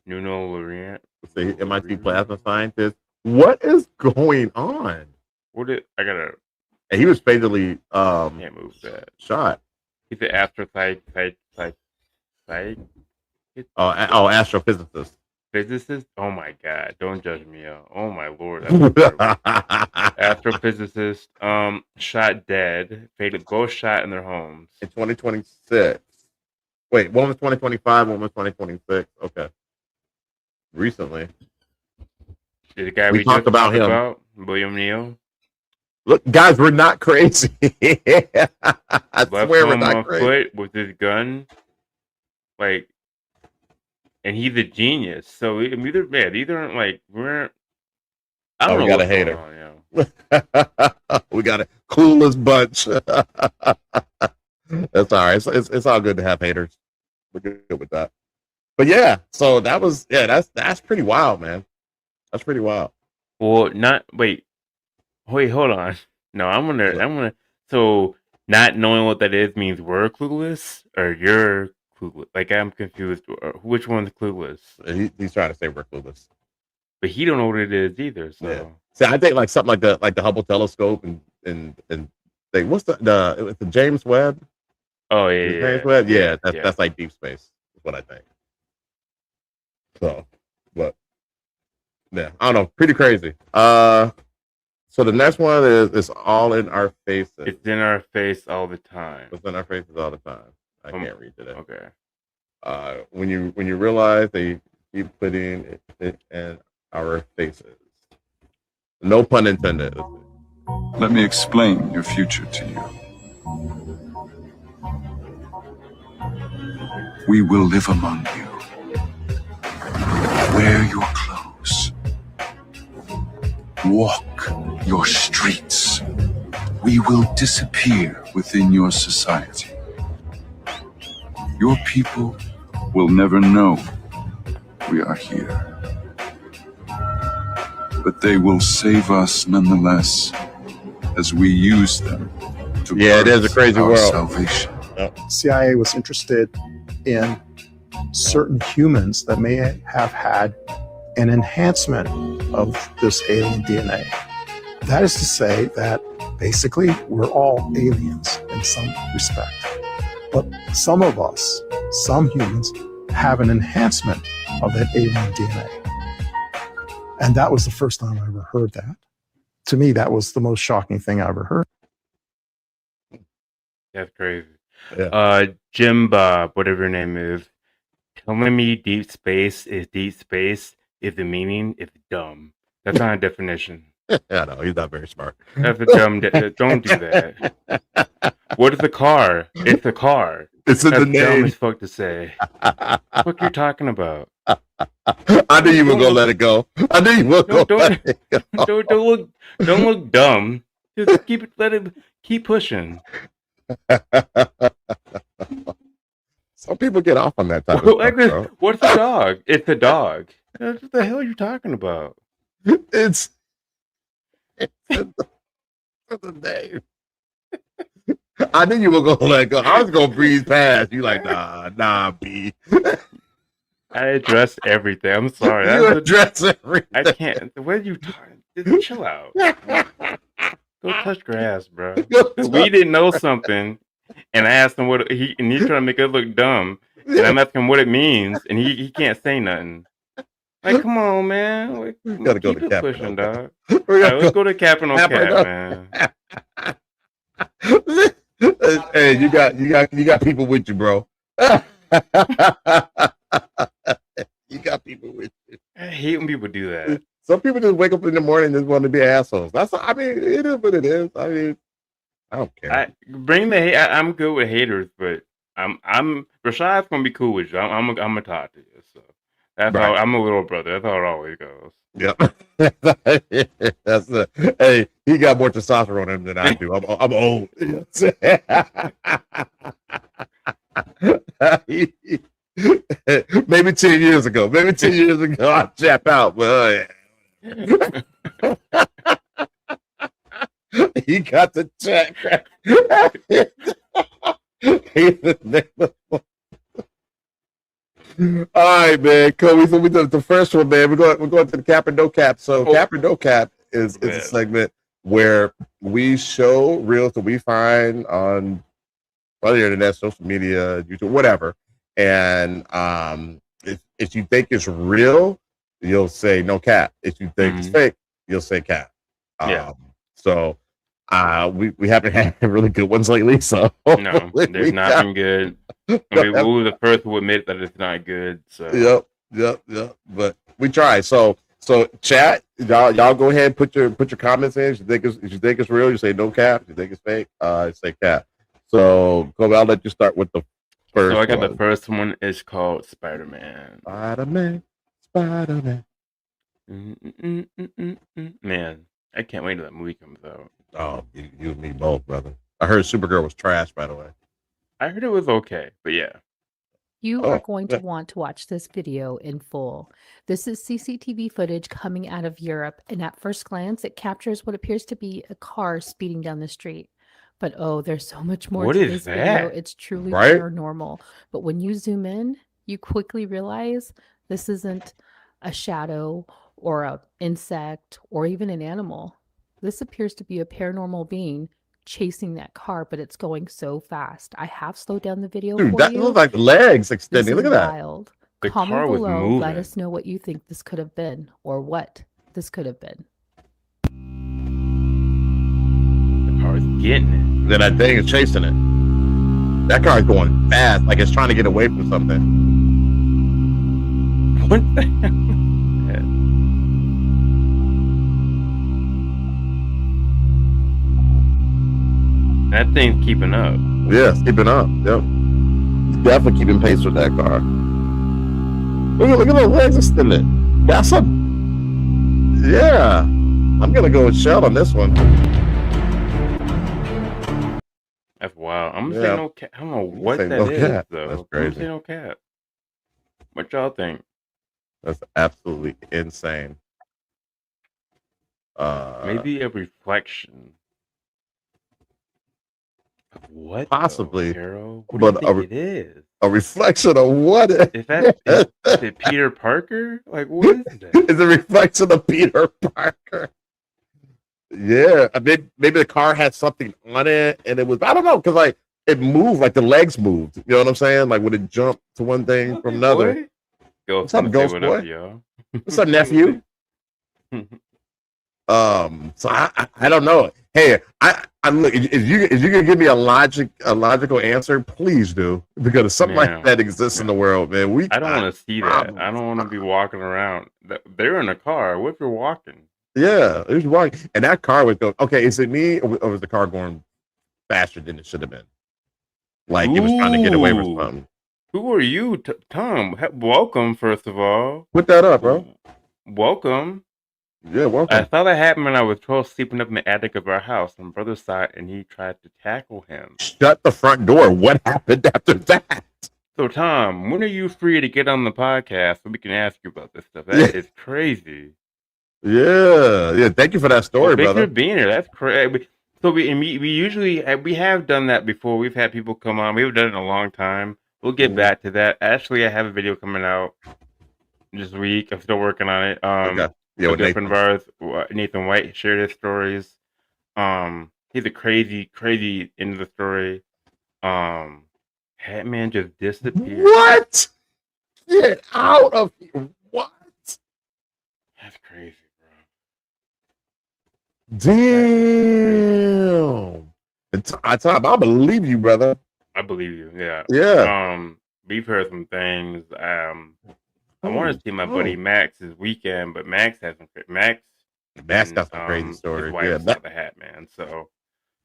Nuno Laurent. The MIT plasma scientist. What is going on? I gotta. And he was fatally Can't move that. shot. He's an astrophysic. Astrophysicist. Physicist? Oh my god! Don't judge me. Oh my lord! Astrophysicist. Shot dead. Both shot in their homes in 2026. Wait, one was 2025. One was 2026. Okay. Recently. The guy we talked about him. William Neal. Look, guys, we're not crazy. I Left swear we're home not on crazy. foot with his gun. Like, and he's a genius. So these aren't like I don't know. We got a hater. We got a coolest bunch. That's all right. It's all good to have haters. We're good with that. But yeah, so that's pretty wild, man. That's pretty wild. Well, wait, hold on. No, I'm gonna. So, not knowing what that is means we're clueless, or you're clueless. Like, I'm confused. Which one's clueless? He's trying to say we're clueless, but he don't know what it is either. So, yeah. See, I think like something like the Hubble telescope and what's the James Webb? Oh yeah, James Webb. Yeah, that's like deep space. Is what I think. So, but yeah, I don't know. Pretty crazy. So the next one is all in our faces. It's in our face all the time. It's in our faces all the time. I can't read today. Okay. When you realize they keep putting it in our faces. No pun intended. Let me explain your future to you. We will live among you. Wear your clothes. Walk your streets. We will disappear within your society. Your people will never know we are here. But they will save us nonetheless as we use them to it is a crazy our world. Salvation. CIA was interested in certain humans that may have had an enhancement of this alien DNA. That is to say that basically we're all aliens in some respect. But some of us, some humans, have an enhancement of that alien DNA. And that was the first time I ever heard that. To me, that was the most shocking thing I ever heard. That's crazy. Yeah. Jim Bob, whatever your name is, telling me deep space is the meaning is dumb. That's not a definition. Yeah, no, he's not very smart. That's a dumb. Don't do that. What is the car? It's a car. It's in That's the name. dumb as fuck to say. What you're talking about? I knew you were gonna let it go. I knew you were gonna let it go. Don't look dumb. Just keep pushing. Some people get off on that type of stuff, bro. What's the dog? It's a dog. What the hell are you talking about? It's the name. I knew you were gonna let it go. I was gonna breeze past. You like, nah, B. I addressed everything. I'm sorry. You address everything. I can't. The way you talk, just chill out. Go touch grass, bro. We didn't know something, and I asked him and he's trying to make us look dumb, and I'm asking him what it means, and he can't say nothing. Like, come on, man. Like, we gotta go keep to it Cap. pushing, dog. Let's go to Cap and man. Hey, you got people with you, bro. You got people with you. I hate when people do that. Some people just wake up in the morning and just want to be assholes. I mean, it is what it is. I mean, I don't care. Bring the hate. I'm good with haters, but Rashad's gonna be cool with you. I'm gonna talk to you. So that's how I'm a little brother. That's how it always goes. Yep. That's hey, he got more testosterone in him than I do. I'm old. Maybe 10 years ago. Maybe 10 years ago, I jap out. But he got the check. All right, man. Kobe, so we did the first one, man. We're going to the cap or no cap. So cap or no cap is a segment where we show reels that we find on the internet, social media, YouTube, whatever. And if you think it's real, you'll say no cap. If you think it's fake, you'll say cap. So we haven't had really good ones lately. So no, there's not been good. I mean, we were the first to admit that it's not good. So yep. But we try. So chat, y'all go ahead and put your comments in. If you think it's real, you say no cap. If you think it's fake, say cap. So Kobe, I'll let you start with the first. So I got one. the first one. It's called Spider-Man. Spider-Man. Man, I can't wait till that movie comes out. Oh, you and me both, brother. I heard Supergirl was trash, by the way. I heard it was okay, but yeah. You are going to want to watch this video in full. This is CCTV footage coming out of Europe, and at first glance, it captures what appears to be a car speeding down the street. But there's so much more What to is this that? video. It's truly Right? paranormal. But when you zoom in, you quickly realize this isn't a shadow or an insect or even an animal. This appears to be a paranormal being chasing that car, but it's going so fast. I have slowed down the video Dude, for that you. looks like legs This extending. Look is at that. wild. The Comment car was below. Let moving. us know what you think this could have been or what this could have been. The car is getting it. Then that thing is chasing it. That car is going fast, like it's trying to get away from something. What the hell? That thing's keeping up. Yes, keeping up. Yep. Definitely keeping pace with that car. Look at those legs extended. Got some. Yeah. I'm gonna go with Shell on this one. That's wild. I'm gonna say no cap. I don't know what say that no is cap. though. That's I'm gonna crazy. say no cap. What y'all think? That's absolutely insane. Maybe a reflection. What? Possibly. Carol? What But do you think it is? a reflection of what? Is that is it Peter Parker? Like what is that? It's a reflection of Peter Parker. Yeah, I mean, maybe the car had something on it, and it was, I don't know, because like it moved, like the legs moved. You know what I'm saying? Like when it jumped to one thing from another. Boy. Ghost, What's up, Ghost what boy? up, y'all? What's up, nephew? So I don't know. Hey, I look, if you can give me a logical answer, please do, because something Yeah. like that exists in the world, man. I don't want to see that. I don't want to be walking around. They're in a car. What if you're walking? Yeah, it was walking, and that car was going. Okay, is it me or was the car going faster than it should have been? Like it was trying to get away with Ooh. something. Who are you, Tom? Welcome, first of all. Put that up, bro. Welcome. Yeah, welcome. I saw that happen when I was 12 sleeping up in the attic of our house on brother's side, and he tried to tackle him. Shut the front door. What happened after that? So, Tom, when are you free to get on the podcast so we can ask you about this stuff? That is crazy. Yeah. Thank you for that story, Thanks brother. for being here. That's crazy. So we usually we have done that before. We've had people come on. We've done it in a long time. We'll get back to that. Actually, I have a video coming out this week. I'm still working on it. Okay. Yeah, a with good friend of ours, Nathan White, shared his stories. He's a crazy into the story. Hatman just disappeared. What? Get out of here. What? That's crazy, Damn. I believe you, brother. I believe you. Yeah. Yeah. We've heard some things. I want to see my buddy Max this weekend, but Max hasn't. Max got some crazy stories. His wife Yeah, saw the Hatman. So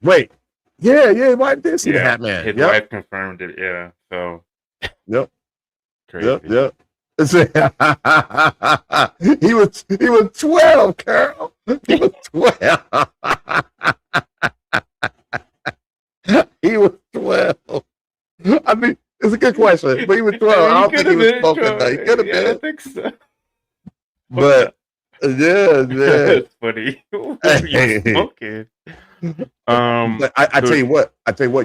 wait. Yeah, wife did see the Hatman. His Yep. wife confirmed it. Yeah. So Yep. crazy. Yep. he was 12, Carol. He was 12. He was 12. I mean, It's a good question. But he was 12. I don't think he was smoking. Though. He could have Yeah, I been. think so. But yeah. That's funny. You smoking? But I tell you what.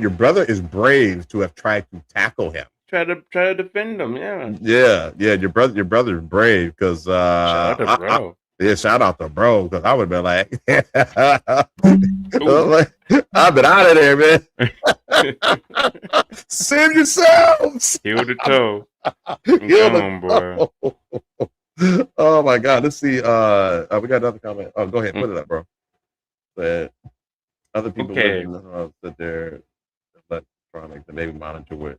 Your brother is brave to have tried to tackle him. Try to defend him. Yeah. Yeah. Your brother is brave because Shout out to bro. shout out to bro because I would have been like, I've been out of there, man. Save yourselves. Heel to toe. Boy. Oh my God. Let's see. We got another comment. Oh, go ahead. Put it up, bro. But other people sit there electronic and maybe monitor with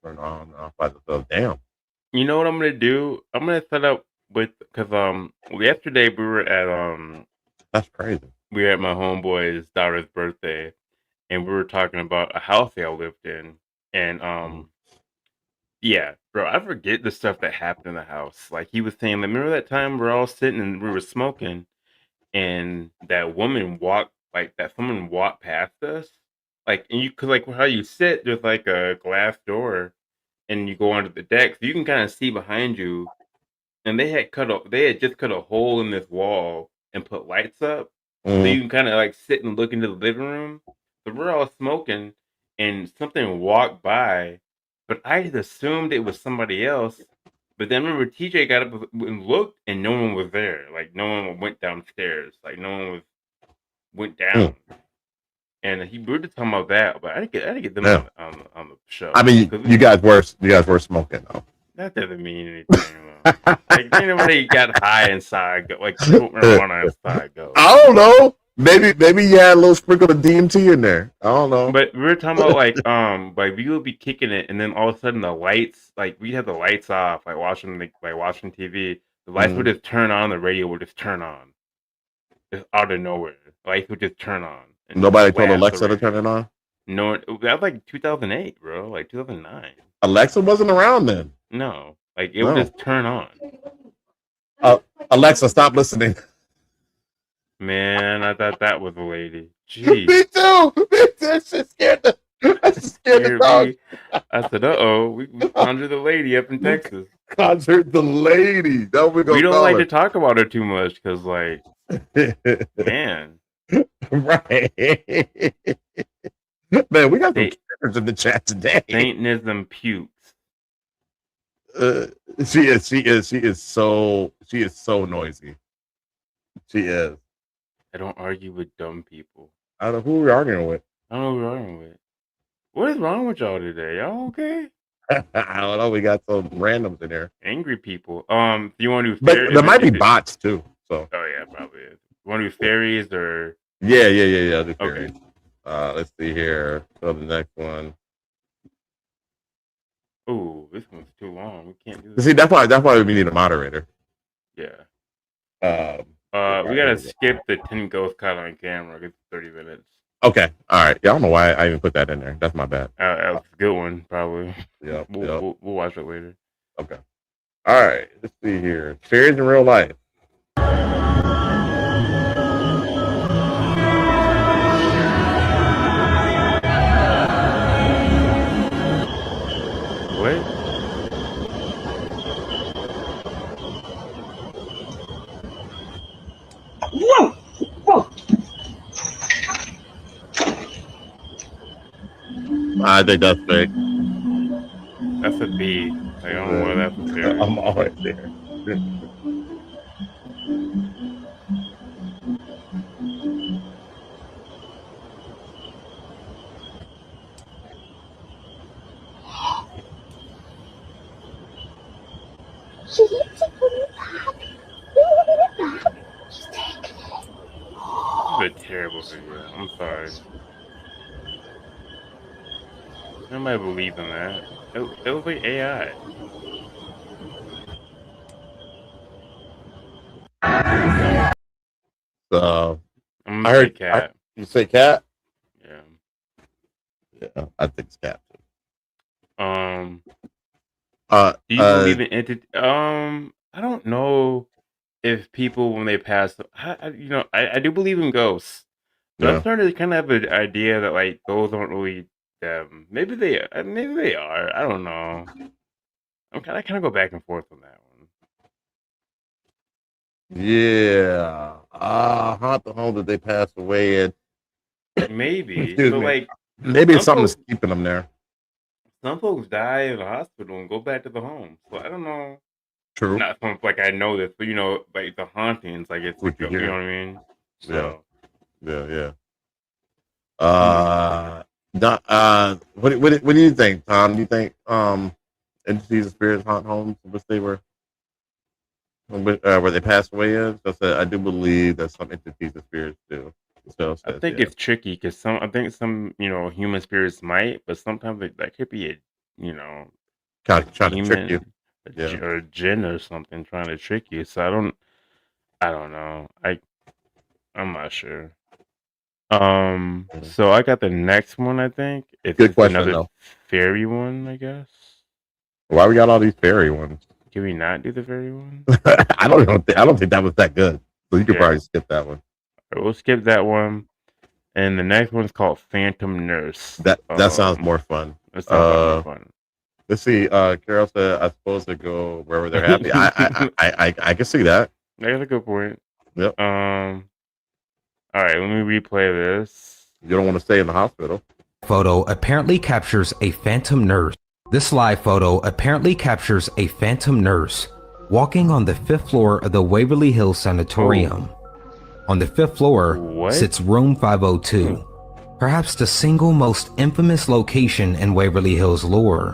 turn on and off by themselves. Damn. You know what I'm gonna do? I'm gonna set up with because yesterday we were at that's crazy. We were at my homeboy's daughter's birthday, and we were talking about a house they all lived in, and yeah, bro, I forget the stuff that happened in the house. Like he was saying, like, remember that time we're all sitting and we were smoking, and that woman walked someone walked past us, like, and you could like how you sit, there's like a glass door, and you go onto the deck, so you can kind of see behind you. And they had just cut a hole in this wall and put lights up, so you can kind of like sit and look into the living room. So we're all smoking, and something walked by, but I had assumed it was somebody else. But then remember, TJ got up and looked, and no one was there. Like no one went downstairs. Like no one went down. And we were just talking about that, but I didn't get them on the show. I mean, you guys were smoking though. That doesn't mean anything. Like anybody got high inside, like marijuana inside go. I don't know. Maybe you had a little sprinkle of DMT in there. I don't know. But we were talking about like we would be kicking it, and then all of a sudden the lights, like we'd have the lights off, like watching TV. The lights would just turn on, the radio would just turn on, just out of nowhere. The lights would just turn on. Nobody told Alexa to turn it on. No, that was like 2008, bro. Like 2009. Alexa wasn't around then. No, like it would just turn on. Alexa, stop listening. Man, I thought that was a lady. Jeez. Me too. That shit scared the dog. I said, we conjured the lady up in Texas. Conjured the lady. We don't like to talk about her too much because, like, man. Right. Man, we got some characters in the chat today. Satanism pukes. She is so noisy. She is. I don't argue with dumb people. I don't know who we're arguing with. I don't know who we're arguing with. What is wrong with y'all today? Y'all okay? I don't know. We got some randoms in there. Angry people. Do you want to do But there might be bots too. So. Oh yeah, probably is. You want to do fairies or? Yeah. Do fairies. Okay. Let's see here. So the next one. Oh, this one's too long. We can't do this. See, that's why we need a moderator. Yeah. We gotta skip the 10 ghost caught on camera. It's 30 minutes. Okay. All right. Yeah, I don't know why I even put that in there. That's my bad. That was a good one, probably. Yeah. We'll watch it later. Okay. All right. Let's see here. Fairies in real life. What? Whoa! Whoa! I think that's fake. That's a B. I don't know why that's a fairy. I'm always there. She needs to put it back. You want it back? She's taking it. This is a terrible video. I'm sorry. Nobody believes in that. It was like AI. So I heard cat. You say cat? Yeah. Yeah, I think it's cat. Do you believe in entity? I don't know if people when they pass. I do believe in ghosts. But I'm starting to kind of have an idea that like those aren't really them. Maybe they are. I don't know. I kind of go back and forth on that one. Yeah. Haunt the home that they passed away in. Maybe, Excuse but me. like Maybe it's some something folks, that's keeping them there. some folks die in the hospital and go back to the home. So I don't know. True. Not some, like I know this, but like the hauntings, like it's What you you hear. know what I mean. Yeah. So Yeah. What do you think, Tom? Do you think entities and spirits haunt homes which they were where they passed away in? So I do believe that some entities and spirits do. So I says, think it's tricky because I think some human spirits might, but sometimes that could be a trying to trick demon, you. Yeah. or a djinn or something trying to trick you. So I don't know. I'm not sure. So I got the next one. I think it's Good just question, another though. fairy one. I guess. Why we got all these fairy ones? Can we not do the fairy one? I don't know. I don't think that was that good. So you could Yeah. probably skip that one. All right, we'll skip that one. And the next one's called Phantom Nurse. That sounds more fun. That sounds a lot more fun. Let's see. Carol said, "I suppose to go wherever they're happy." I can see that. That's a good point. Yep. All right, let me replay this. You don't want to stay in the hospital. Photo apparently captures a phantom nurse. This live photo apparently captures a phantom nurse walking on the 5th floor of the Waverly Hills Sanatorium. On the 5th floor sits room 502, perhaps the single most infamous location in Waverly Hills lore.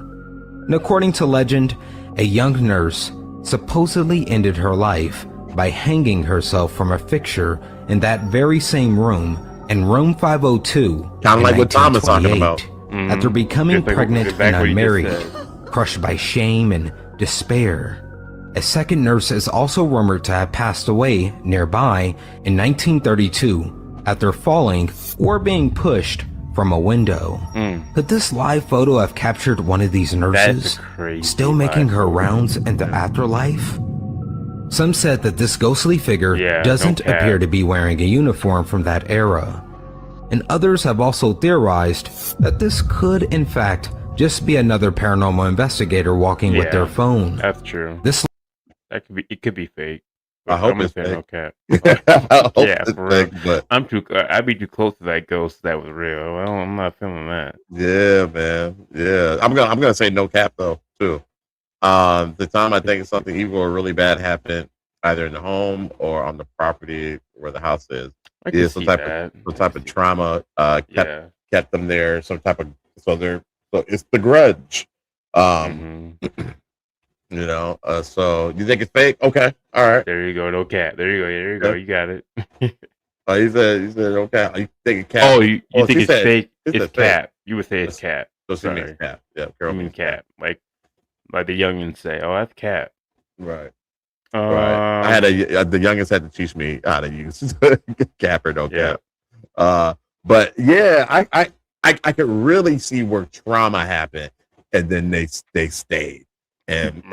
And according to legend, a young nurse supposedly ended her life by hanging herself from a fixture in that very same room in room 502. Kind of like what Tom is talking about. After becoming pregnant exactly and what you unmarried, just crushed by shame and despair. A second nurse is also rumored to have passed away nearby in 1932 after falling or being pushed from a window. Could this live photo have captured one of these nurses, still making her rounds in the afterlife? Some said that this ghostly figure doesn't appear to be wearing a uniform from that era. And others have also theorized that this could in fact just be another paranormal investigator walking with their phone. That's true. It could be fake. I hope it's fake. fake. Okay. I hope Yeah, it's for real. fake, but I'd be too close to that ghost. That was real. Well, I'm not feeling that. yeah, man. Yeah, I'm gonna say no cap though too. The time I think something evil or really bad happened either in the home or on the property where the house is. I can see some that. type of trauma kept them there. So it's the grudge. You know. So you think it's fake? Okay, all right. There you go. No cat. There you go. You got it. He said okay. You think it's cat? Oh, you think it's fake? It's It's cat. You would say it's cat. So she means cat. Yeah, Carol You mean means cat. Like the youngins say, "Oh, that's cat." Right. Right. I had the youngest had to teach me how to use cap or no cap. But yeah, I could really see where trauma happened, and then they stayed, and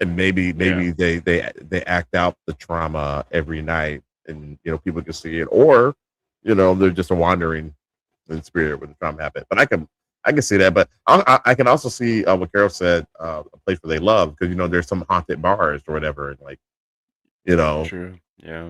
maybe they act out the trauma every night, and people can see it, or they're just a wandering in spirit when the trauma happened. But I can see that, but I can also see what Carol said, a place where they love, because there's some haunted bars or whatever, and like True. Yeah.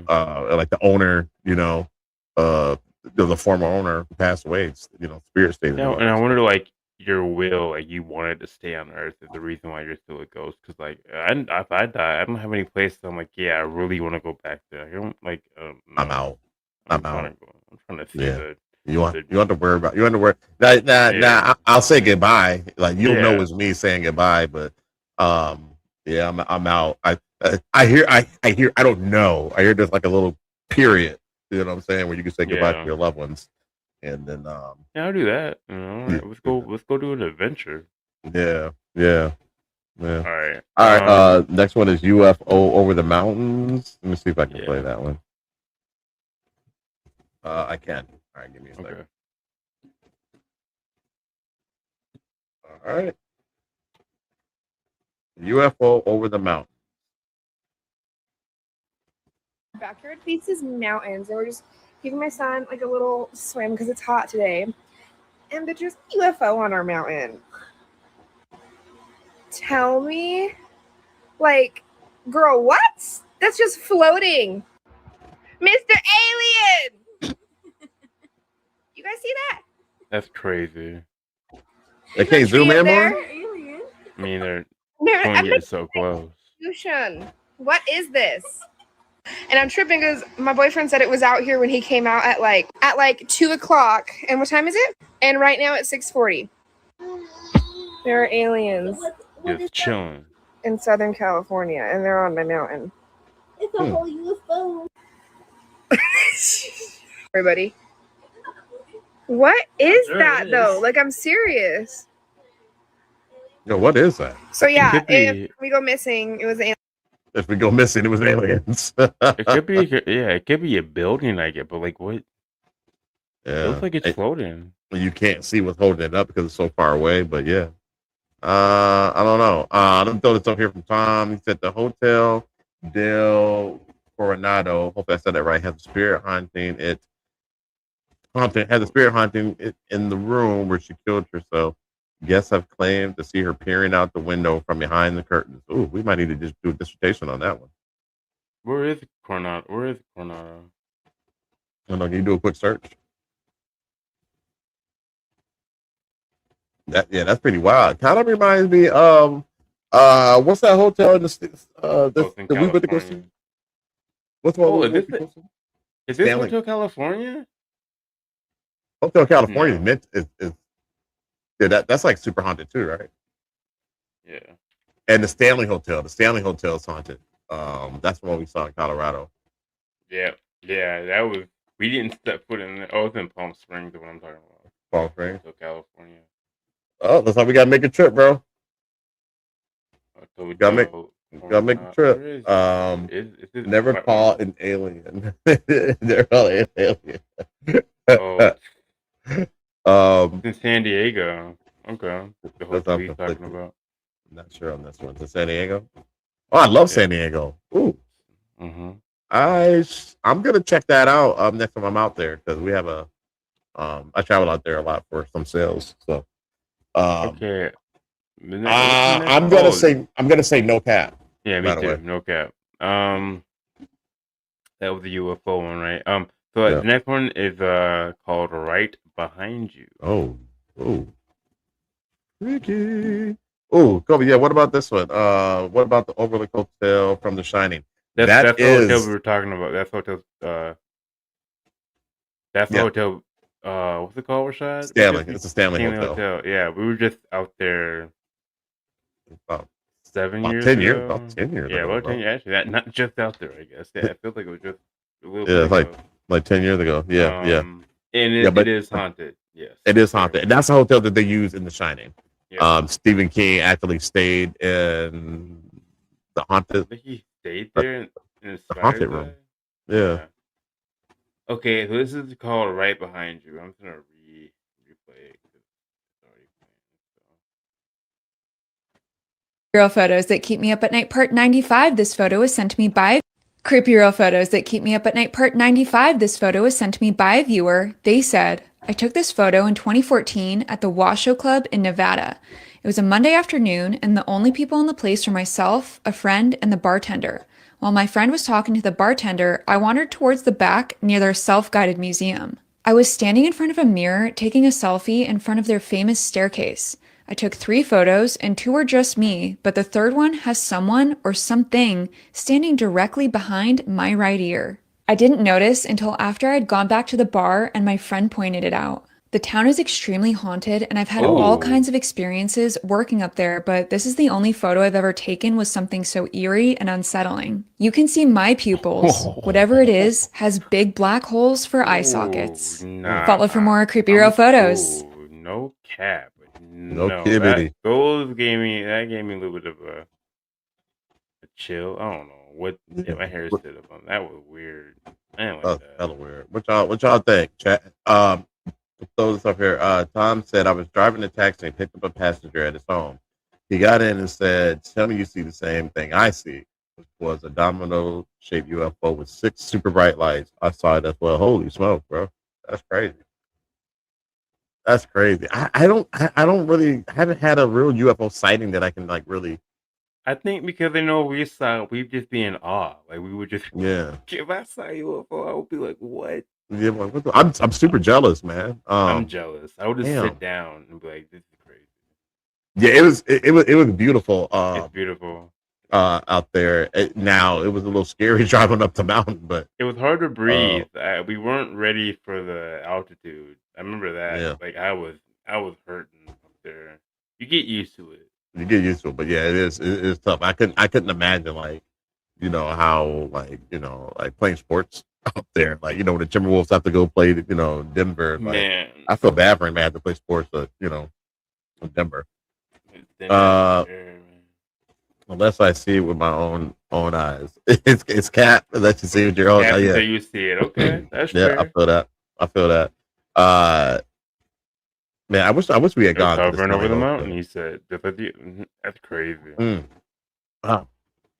like the owner, the former owner who passed away, spirit stayed. Yeah, and I wonder, like, your will, like, you wanted to stay on Earth is the reason why you're still a ghost. Because, like, if I die, I don't have any places I'm like, yeah, I really want to go back there. I don't like. No. I'm out. I'm out. I'm trying to see the. You want to worry about. You want to worry. Nah. I'll say goodbye. Like you don't know it's me saying goodbye, but yeah, I'm out. I hear. I don't know. I hear there's like a little period. You know what I'm saying? Where you can say goodbye to your loved ones, and then yeah, I'll do that. Let's go do an adventure. Yeah. All right. All right. Next one is UFO over the mountains. Let me see if I can play that one. I can. All right, give me a second. Okay. All right. UFO over the mountain. Backyard faces mountains, and we're just giving my son like a little swim because it's hot today. and there's just UFO on our mountain. Tell me, like, girl, what? That's just floating. Mr. Alien! You guys see that? That's crazy. They can't zoom in more? I mean, they're I'm getting so close. Ocean. What is this? And I'm tripping because my boyfriend said it was out here when he came out at like 2:00. And what time is it? And right now it's 6:40. There are aliens Just chilling. in Southern California, and they're on the mountain. It's a whole UFO. Everybody. What is that though? Like, I'm serious. Yo, what is that? So yeah, could be- if we go missing, it was an If we go missing, it was aliens. It could be, it could be a building, I get, but like what? Yeah. It looks like it's floating. You can't see what's holding it up because it's so far away, but yeah. I don't know. Let me throw this up here from Tom. He said the Hotel del Coronado, hopefully I said that right, has a spirit haunting it. Has a spirit haunting it in the room where she killed herself. Guests have claimed to see her peering out the window from behind the curtains. Ooh, we might need to just do a dissertation on that one. Where is Coronado? Where is Coronado? I don't know, can you do a quick search? That's pretty wild. Kind of reminds me of what's that hotel in the we went to go see? What's the one? Is this Hotel California? Hotel California is that's like super haunted too, right? Yeah. And the Stanley Hotel is haunted. That's the one we saw in Colorado. Yeah, that was. We didn't step foot in. Oh, it's in Palm Springs. Is what I'm talking about. Palm Springs, Hotel California. Oh, looks like we gotta make a trip, bro. So we gotta make a trip. Never call an alien. They're all alien. It's in San Diego. Okay. The hotel he's talking about. I'm not sure on this one. It's in San Diego. Oh, I love San Diego. Ooh. Mm-hmm. I'm gonna check that out next time I'm out there because we have a I travel out there a lot for some sales. So okay. I'm gonna say no cap. Yeah, me too. No cap. That was the UFO one, right? So the next one is called Right Behind You. Oh. Freaky. Oh, Kobe, yeah, what about this one? What about the Overlook Hotel from The Shining? That's the hotel we were talking about. That's hotel hotel what's it called, Rashad? Stanley. It's a Stanley Hotel. Yeah, we were just out there about 7 years 10 ago. years. About 10 years Yeah, ago, about 10 years. Actually, that not just out there, I guess. Yeah, I feel like it was just a little yeah, bit like 10 years ago. Yeah. And it is haunted. Yes. It is haunted. And that's the hotel that they use in The Shining. Yeah. Stephen King actually stayed in the haunted. He stayed there in the haunted room. Yeah. Okay, so this is called Right Behind You. I'm gonna replay it. Real photos that keep me up at night, part 95. This photo was sent to me by Creepy Real Photos that keep me up at night, part 95. This photo was sent to me by a viewer. They said, I took this photo in 2014 at the Washoe Club in Nevada. It was a Monday afternoon, and the only people in the place were myself, a friend, and the bartender. While my friend was talking to the bartender, I wandered towards the back near their self-guided museum. I was standing in front of a mirror, taking a selfie in front of their famous staircase. I took 3 photos, and 2 were just me, but the third one has someone or something standing directly behind my right ear. I didn't notice until after I'd gone back to the bar and my friend pointed it out. The town is extremely haunted, and I've had all kinds of experiences working up there, but this is the only photo I've ever taken with something so eerie and unsettling. You can see my pupils. Whatever it is has big black holes for eye sockets. Follow for more Creepy Real Photos. No cap. No kidding. That gave me a little bit of a chill. I don't know what. Yeah, my hair stood up on that. Was weird. I didn't like that. Hella weird. What y'all think? Chat. Throw this up here. Tom said I was driving a taxi and picked up a passenger at his home. He got in and said, "Tell me you see the same thing I see." Which was a domino-shaped UFO with 6 super bright lights. I saw it as well. Holy smoke, bro! That's crazy. That's crazy. I don't really haven't had a real UFO sighting that I can like really. I think because they know we saw, we'd just be in awe. Like we would just, Yeah. if I saw a UFO, I would be like, what? Yeah, I'm super jealous, man. I'm jealous. I would just damn. sit down and be like, this is crazy. Yeah, it was beautiful. It's beautiful. Out there. Now it was a little scary driving up the mountain, but it was hard to breathe. We weren't ready for the altitude. I remember that. Yeah. Like I was hurting up there. You get used to it. You get used to it, but yeah, it is tough. I couldn't imagine like, how like, like playing sports up there. Like, when the Timberwolves have to go play, Denver. Like, Man. I feel bad for him. I had to play sports, in Denver. Unless I see it with my own eyes. It's Cap. Let you see with your own eyes. Yeah. You see it. Okay. That's fair. I feel that. Man, I wish we had gone hovering over the mountain. He said, "That's crazy." Wow.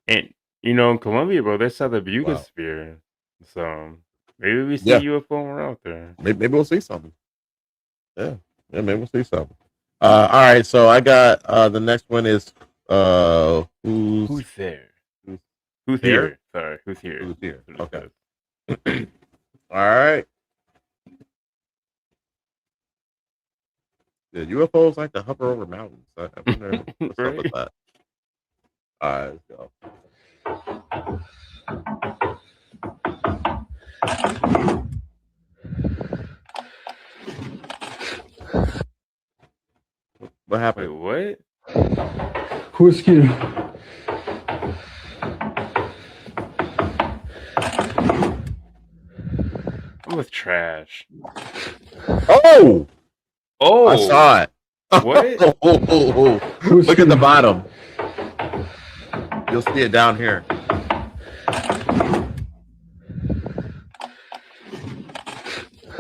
And in Colombia, bro, they saw the Bugosphere. So maybe we see UFO when we're out there. Maybe we'll see something. Yeah, maybe we'll see something. All right, so I got the next one is who's there? Who's here? Sorry, who's here? Who's here? Okay. All right. Yeah, UFOs like to hover over mountains. I wonder what's up with that. All right, let's go. What happened? Wait, what? Whiskey. It was trash. Oh! Oh! I saw it. What? Look at the bottom. You'll see it down here.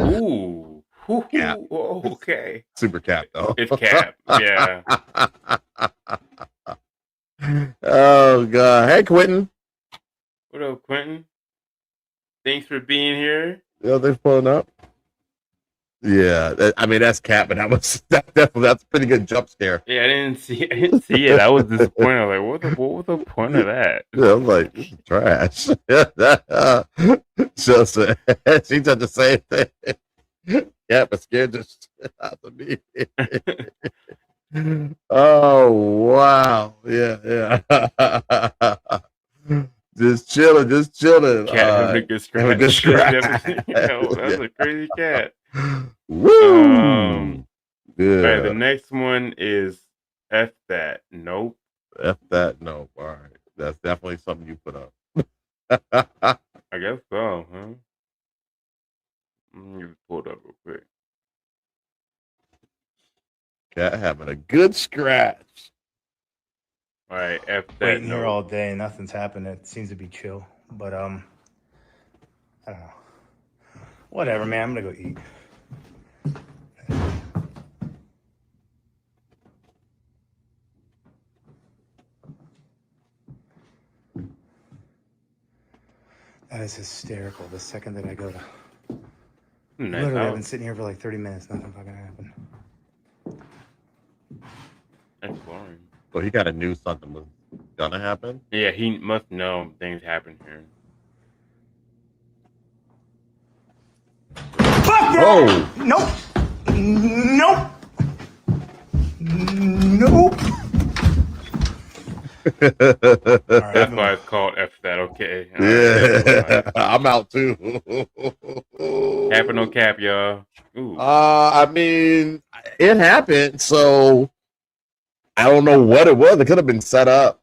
Ooh. Cap. Oh, okay. Super Cap, though. It's Cap. Yeah. Oh, God. Hey, Quentin. What up, Quentin? Thanks for being here. Yeah, they're pulling up. Yeah, that's Cap, but that's a pretty good jump scare. Yeah, I didn't see it. I was disappointed. I was like, what was the point of that? Yeah, I'm like, this is trash. She said the same thing. Yeah, but scared the shit out of me. Oh wow. Yeah. Just chilling. Cat having a good scratch. That's a crazy cat. Woo! Yeah. All right, the next one is F that. Nope. F that. Nope. All right. That's definitely something you put up. I guess so, huh? Let me just pull it up real quick. Cat having a good scratch. All right, F that. Waiting here all day, nothing's happened. It seems to be chill, but I don't know. Whatever, man. I'm gonna go eat. That is hysterical. The second that I go to, literally, I've been sitting here for like 30 minutes. Nothing fucking happened. That's boring. So he got to knew something was gonna happen. Yeah, he must know things happen here. Fuck that! Nope. That's why it's called F that. Okay. Yeah, I'm out too. Cap or no cap, y'all. Ooh. I mean, it happened, so I don't know what it was. It could have been set up.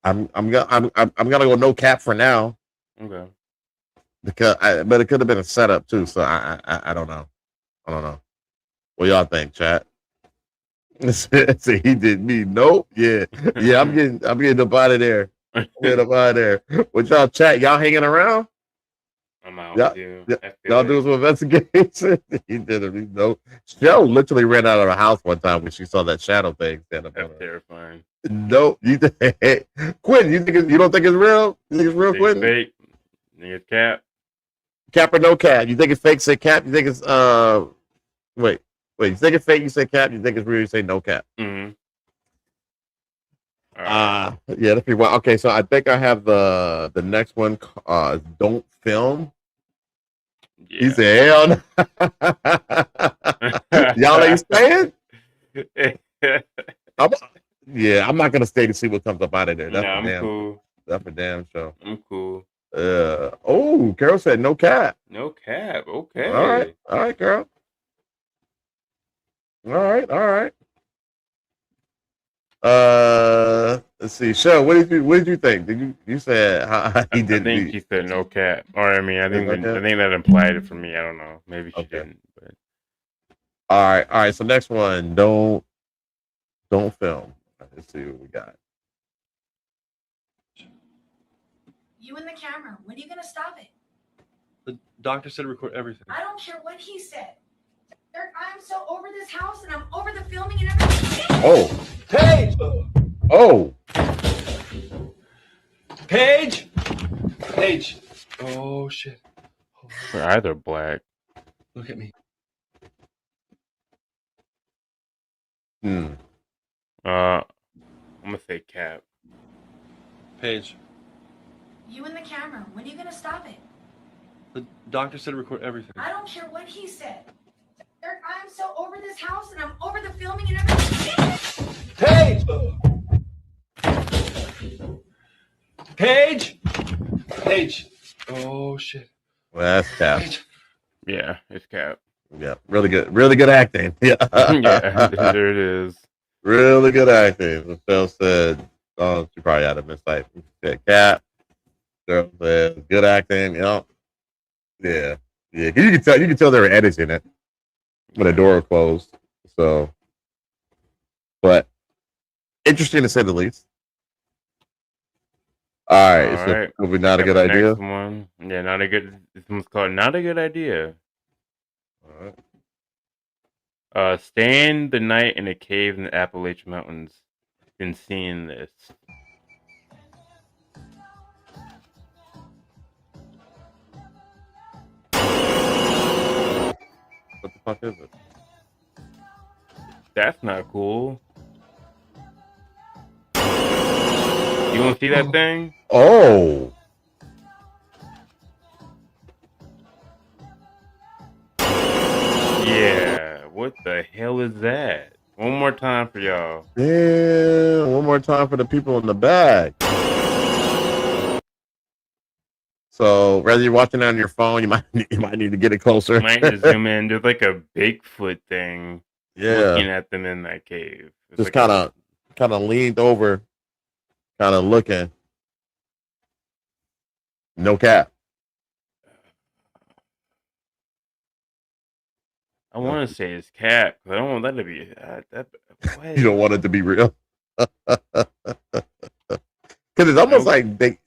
I'm gonna go no cap for now. Okay. But it could have been a setup too. So I don't know. What y'all think, chat? See, he did me. Nope. Yeah. I'm getting up out of there. What y'all chat? Y'all hanging around? I'm out. Y'all do some investigation. He did it. Nope. Shell literally ran out of the house one time when she saw that shadow thing stand up. That's terrifying. Nope. Quentin, you don't think it's real? You think it's real, Quentin? Fake. You think it's cap? Cap or no cap? You think it's fake? Say cap. You think it's Wait. You think it's fake? You say cap. You think it's real? You say no cap. Mm-hmm. Yeah, that's pretty well. Okay, so I think I have the next one. Don't film. Yeah. He said, "Hell no." Y'all ain't staying. I'm not gonna stay to see what comes up out of there. That's I'm cool. That's for damn show. I'm cool. Oh, Carol said no cap. No cap. Okay. All right, Carol. All right. Let's see. Shell, what did you think? You said he did? I think he said no cap. Or I mean, I think that implied it for me. I don't know. Maybe she didn't. But all right. So next one, don't film. Let's see what we got. You and the camera. When are you gonna stop it? The doctor said record everything. I don't care what he said. I'm so over this house and I'm over the filming and everything. Oh. Paige! Oh. Paige! Oh, shit. they're either black. Look at me. I'm gonna say cap. Paige. You and the camera. When are you gonna stop it? The doctor said record everything. I don't care what he said. I'm so over this house and I'm over the filming and everything. Paige! Oh, shit. Well, that's cap. Yeah, it's cap. Yeah, really good acting. Yeah, yeah, there it is. Really good acting. Michelle said, "Oh, she probably had a mistake." She said, "Cap." Girl said, "Good acting." You know, yeah. You can tell they were editing it when the door closed. So, but interesting to say the least. All right, so probably not a good idea. Next one. Yeah, not a good. This one's called "Not a Good Idea." All right. Staying the night in a cave in the Appalachian Mountains. Been seeing this. What the fuck is it? That's not cool. You want to see that thing? Oh. Yeah. What the hell is that? One more time for y'all. Yeah. One more time for the people in the back. So, whether you're watching it on your phone, you might need to get it closer. You might need to zoom in. There's like a Bigfoot thing. Yeah. Looking at them in that cave. It's Just like kind of leaned over, kind of looking. No cap. I want to say it's cap. I don't want that to be. What? You don't want it to be real. Because it's almost like they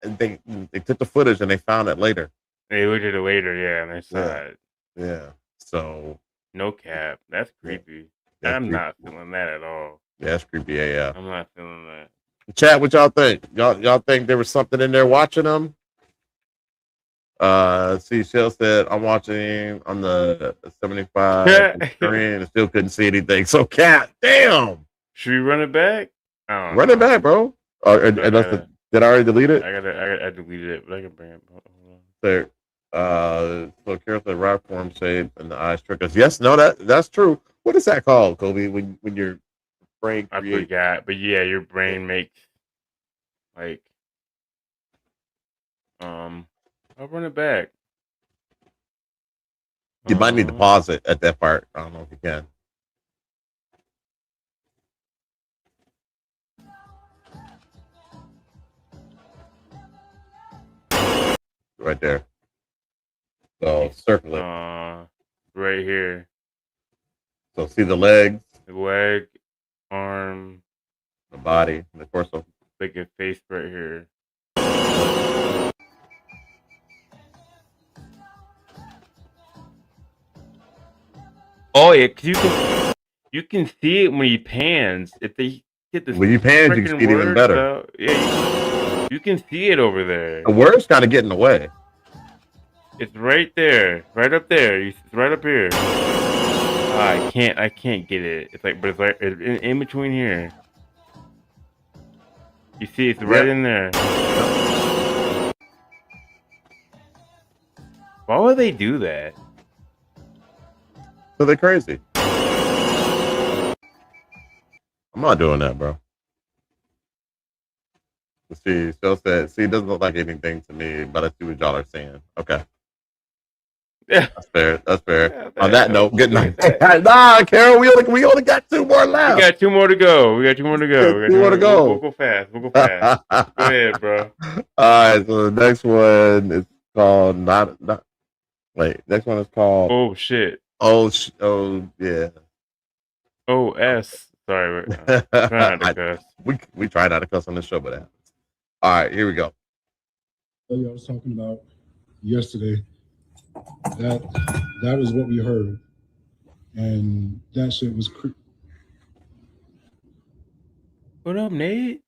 took the footage and they found it later. They looked at it later, yeah, and they saw it. Yeah. So no cap. That's creepy. That's I'm creepy. not feeling that at all. Yeah, that's creepy. Yeah. I'm not feeling that. Chat, what y'all think? Y'all think there was something in there watching them? See, Shell said I'm watching on the 75 screen and still couldn't see anything. So, cat, damn. Should we run it back? Run it back, bro. Did I already delete it? I deleted it, but I can bring it. Hold on. There. So Carol said right form shape and the eyes trick us. Yes, no, that's true. What is that called, Kobe? When your brain creates? I forgot, but yeah, your brain makes like I'll run it back. You might need to pause it at that part. I don't know if you can. Right there. So circle it. Right here. So see the legs, the leg, arm, the body, the torso. Like a face right here. Oh yeah, cause you can see it when he pans. If they get this, when you pan, you can see it even better. Out, yeah, you can see it over there. The word's kind of getting away. It's right there, right up there. It's right up here. I can't get it. It's like, but it's like in between here. You see, it's right in there. Why would they do that? So they're crazy. I'm not doing that, bro. Let's see, Phil said, see, it doesn't look like anything to me, but I see what y'all are saying. Okay. Yeah. That's fair. That's fair. Yeah, On that note, good night. Nah, Carol, we only got 2 more left. We got 2 more to go. We got 2 more to go. Two more to go. We'll go fast. We'll go fast. Go ahead, bro. All right, so the next one is called next one is called Oh shit. Oh yeah. OS. Sorry, try not to cuss. We try not to cuss on this show, but it happens. All right, here we go. I was talking about yesterday. That was what we heard, and that shit was creepy. What up, Nate?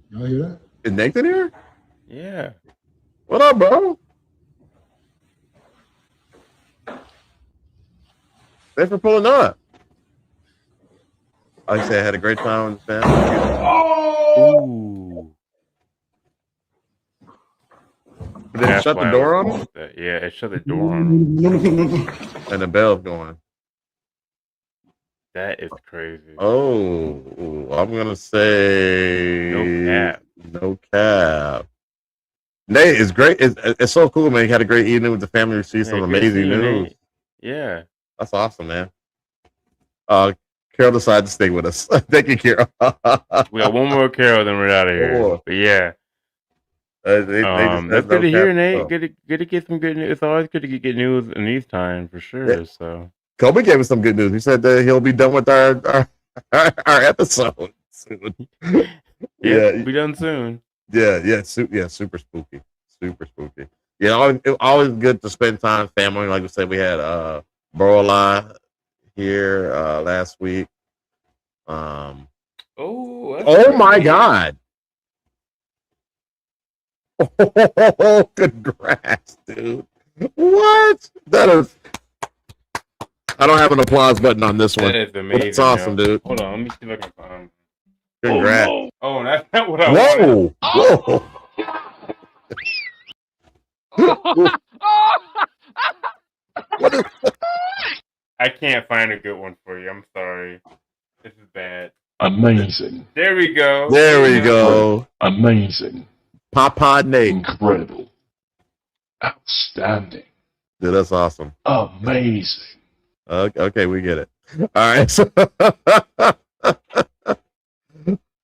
Y'all hear that? Is Nathan here? Yeah. What up, bro? Thanks for pulling up. Like I said, I had a great time with the family. Ooh. Did it shut the door on him? Yeah, it shut the door on him. And the bell's going. That is crazy. Oh, I'm gonna say no cap. Nate, it's great. It's so cool, man. You had a great evening with the family. Received some amazing news. Nate. Yeah, that's awesome, man. Carol decided to stay with us. Thank you, Carol. We got 1 more Carol, then we're out of here. But yeah. That's good to hear, Nate. Good to get some good news. It's always good to get good news in these times, for sure. Yeah. So Kobe gave us some good news. He said that he'll be done with our episode soon. Yeah, be done soon. Yeah, super spooky. Yeah, always good to spend time with family. Like we said, we had Borla here last week. Oh my God. Oh, congrats, dude. What? That is. I don't have an applause button on this one. That is amazing. It's awesome, dude. Hold on, let me see if I can find. Congrats. Oh, that's not what I wanted. Whoa. I can't find a good one for you. I'm sorry. This is bad. Amazing. There we go. There we go. Amazing. Papa Nate. Incredible. Outstanding. Dude, that's awesome. Amazing. Okay, we get it. All right. So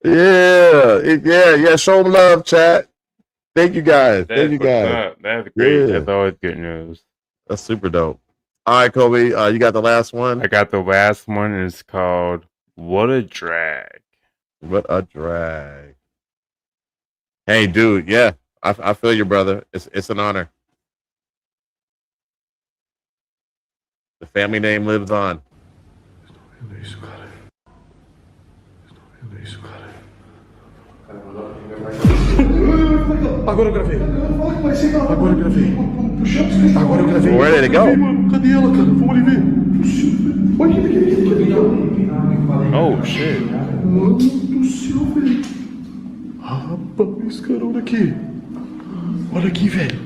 yeah. Show them love, chat. Thank you guys. Thank you guys. That's great. Yeah. That's always good news. That's super dope. All right, Kobe, you got the last one? I got the last one, and it's called What a Drag. What a drag. Hey, dude, yeah. I feel you, brother. It's an honor. The family name lives on. Agora eu gravei. Where did it go? Cadê ela, cara? Vamos ali ver. Oh, shit. Mano do céu, velho. Rapaz, cara, olha aqui. Olha aqui, velho.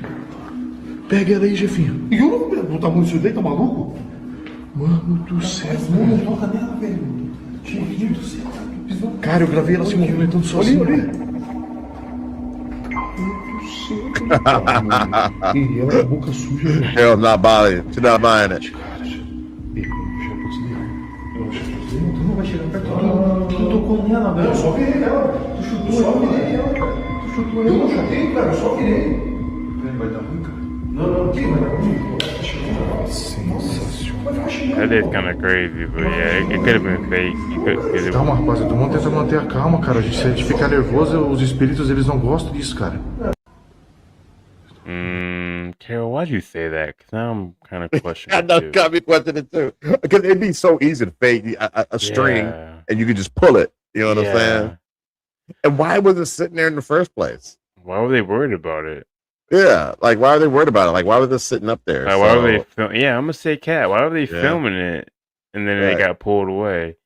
Pega ela aí, Jefinho. E eu não tá muito isso daí, tá maluco? Mano do céu. Não toca nela, velho. Jefinho do céu. Cara, eu gravei ela se movimentando sozinha, velho. E ela é boca suja. Eu na bala, te dá bala, né? Tu não vai chegar perto dela. Tu tocou nela, velho. Eu só virei ela. Tu chutou, só virei ela, cara. Tu chutou ela. Eu não chutei, cara. Eu só virei. Vai dar ruim, cara. Não, que vai dar ruim. Sensacional. That is kind of crazy, but yeah, it could have been fake. Calma, rapaziada. Vamos tentar manter a calma, cara. Se a gente ficar nervoso, os espíritos eles não gostam disso, cara. Carol, why'd you say that? Because now I'm kind of questioning. I know, got me questioning too. Because it'd be so easy to fake a string and you could just pull it. You know what I'm saying? And why was it sitting there in the first place? Why were they worried about it? Yeah, like why are they worried about it? Like why was it sitting up there? Like, why were they? Yeah, I'm gonna say cat. Why were they filming it? and then they got pulled away.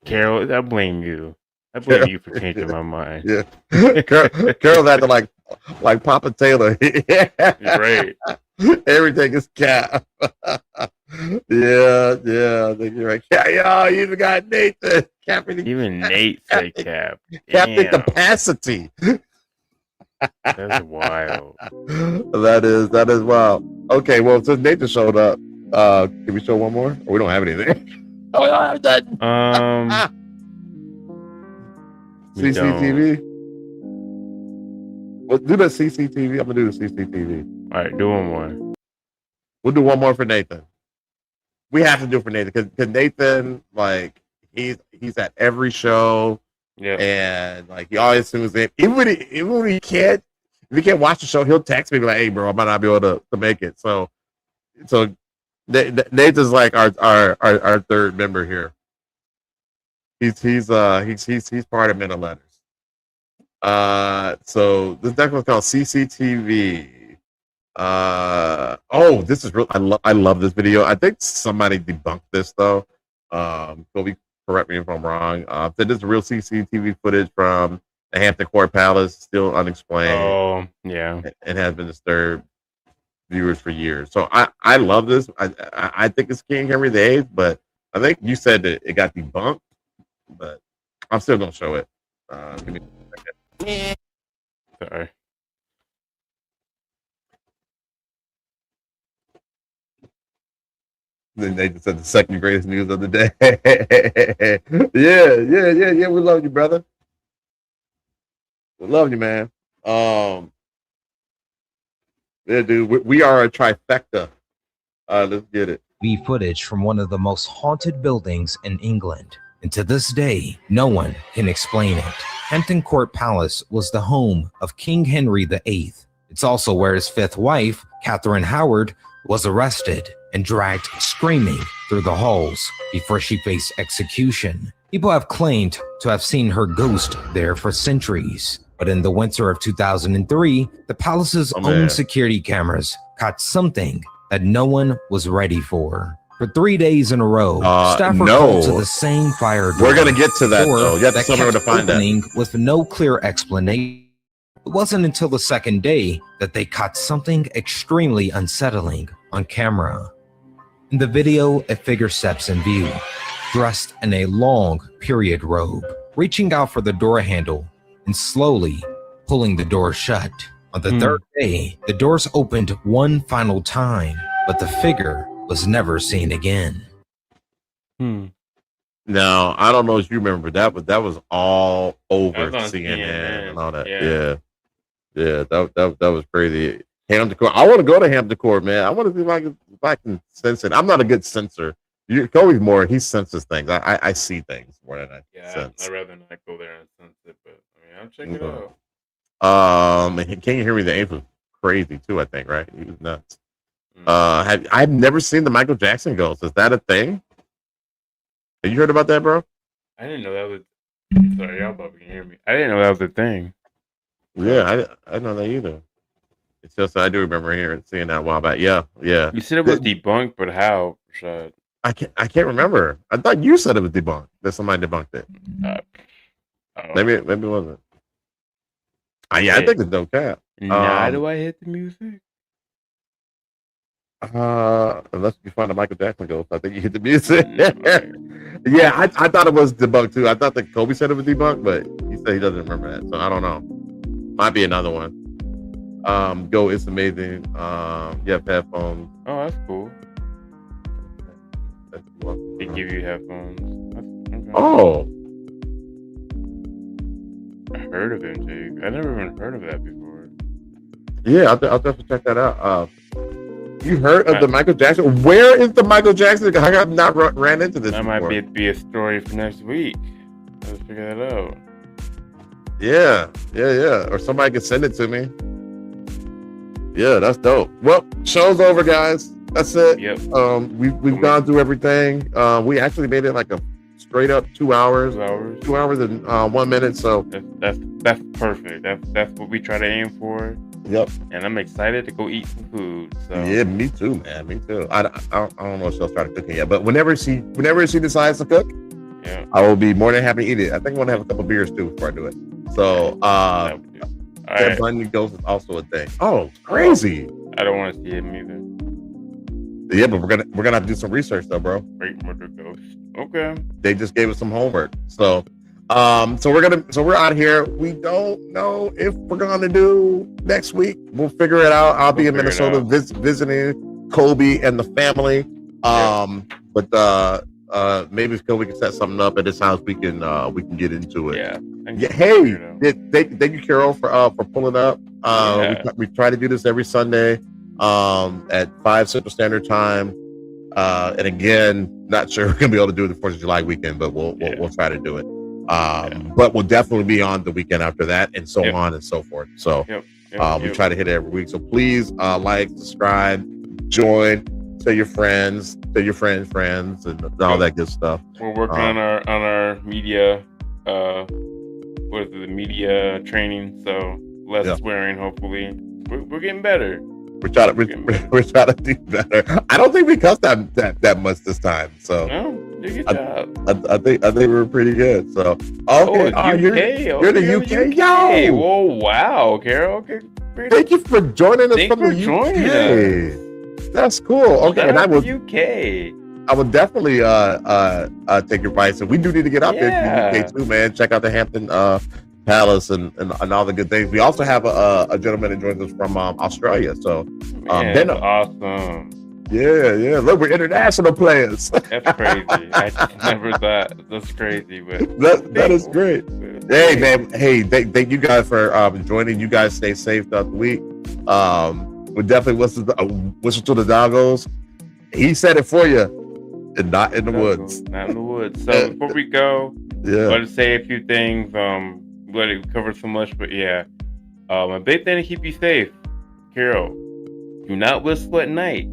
Carol, I blame you. I blame you for changing my mind. Yeah, Carol had to like Papa Taylor. Right. Everything is cap. Yeah, I think you're right. Yeah, you even got Nathan. Even Nate said cap. Captain Damn. capacity. That's wild. That is wild. Okay, well, since Nathan showed up, can we show one more? Or we don't have anything. Oh, we don't have that. CCTV. Well, do the CCTV. I'm gonna do the CCTV. All right, do one more. We'll do one more for Nathan. We have to do it for Nathan because Nathan, like, he's at every show. Yeah. And like he always tunes in. Even when he can't, if he can't watch the show, he'll text me like, "Hey, bro, I might not be able to make it." So Nathan's like our third member here. He's part of Men of Letters. So this next one's called CCTV. This is real. I love this video. I think somebody debunked this though. Kobe, correct me if I'm wrong. This is real CCTV footage from the Hampton Court Palace, still unexplained. Oh, yeah. It has been disturbed viewers for years. So I love this. I think it's King Henry VIII, but I think you said that it got debunked, but I'm still gonna show it. Give me a second. Sorry. Then they just said the second greatest news of the day. Yeah. We love you, brother. We love you, man. Yeah, dude. We are a trifecta. Let's get it. Footage from one of the most haunted buildings in England. And to this day, no one can explain it. Hampton Court Palace was the home of King Henry VIII. It's also where his fifth wife, Catherine Howard, was arrested and dragged screaming through the halls before she faced execution. People have claimed to have seen her ghost there for centuries. But in the winter of 2003, the palace's own security cameras caught something that no one was ready for. For 3 days in a row, staff were called to the same fire door. We're gonna get to that though. You have to tell me where to find that. With no clear explanation. It wasn't until the second day that they caught something extremely unsettling on camera. In the video, a figure steps in view, dressed in a long period robe, reaching out for the door handle and slowly pulling the door shut. On the third day, the doors opened one final time, but the figure was never seen again. Now, I don't know if you remember that, but that was all over CNN and all that. Yeah, that was crazy. Hampton Court. I want to go to Hampton Court, man. I want to see if I can sense it. I'm not a good sensor. Kobe's more. He senses things. I see things more than I sense. I'd rather not go there and sense it, but I mean, I'll check it out. Can you hear me? The eighth was crazy too. I think right. He was nuts. I've never seen the Michael Jackson ghost. Is that a thing? Have you heard about that, bro? I didn't know that was. Sorry, y'all probably can hear me. I didn't know that was a thing. Yeah, I didn't know that either. It's just I do remember seeing that a while back. Yeah. You said it was debunked, but how, Rashad? I can't remember. I thought you said it was debunked. That somebody debunked it. Maybe it wasn't. I think it's no cap. Now do I hit the music? Unless you find a Michael Jackson ghost, I think you hit the music. Yeah, I thought it was debunked too. I thought that Kobe said it was debunked, but he said he doesn't remember that. So I don't know. Might be another one. Go, it's amazing. You have headphones. Oh, that's cool. They give you headphones. Okay. Oh, I heard of him, Jake. I never even heard of that before. Yeah, I'll definitely check that out. You heard of the Michael Jackson? Where is the Michael Jackson? I have not ran into this. That might be a story for next week. Let's figure that out. Yeah. Or somebody can send it to me. Yeah, that's dope. Well, show's over, guys. That's it. Yep. We've gone through everything. We actually made it like a straight up 2 hours. 2 hours and 1 minute. So that's perfect. That's what we try to aim for. Yep. And I'm excited to go eat some food. So yeah, me too, man. Me too. I don't know if she'll start cooking yet, but whenever she decides to cook, yeah, I will be more than happy to eat it. I think I want to have a couple beers too before I do it. So that Bunny Ghost is also a thing. Oh, crazy! I don't want to see him either. Yeah, but we're gonna have to do some research though, bro. Great Murder Ghost. Okay. They just gave us some homework. So we're out here. We don't know if we're gonna do next week. We'll figure it out. I'll be in Minnesota visiting Kobe and the family. But maybe if we can set something up at his house, we can get into it. Yeah. Hey, thank you, Carol, for pulling up. We try to do this every Sunday at 5 Central Standard Time. And again, not sure we're gonna be able to do it the 4th of July weekend, but we'll try to do it. But we'll definitely be on the weekend after that, and so on and so forth. So we try to hit it every week. So please like, subscribe, join, tell your friends, and all that good stuff. We're working on our media, what is it, the media training. So less swearing. Hopefully, we're getting better. We're trying to do better. I don't think we cussed that much this time. So good job. I think we're pretty good. So you're the UK. Yo, whoa, wow, Carol. Okay, thank you for joining us from the UK. That's cool. Okay, and I will UK. I will definitely take your advice, and we do need to get out there to the UK too, man. Check out the Hampton Palace and all the good things. We also have a gentleman that joins us from Australia. So that's awesome. Yeah. Look, we're international players. That's crazy. I just never thought. That's crazy, but that is great. Hey, man. Hey, thank you guys for joining. You guys stay safe throughout the week. We definitely whistle to the doggos. He said it for you, and not in the woods. Not in the woods. So before we go, let us say a few things. Let it cover so much, but a big thing to keep you safe. Carol, do not whistle at night.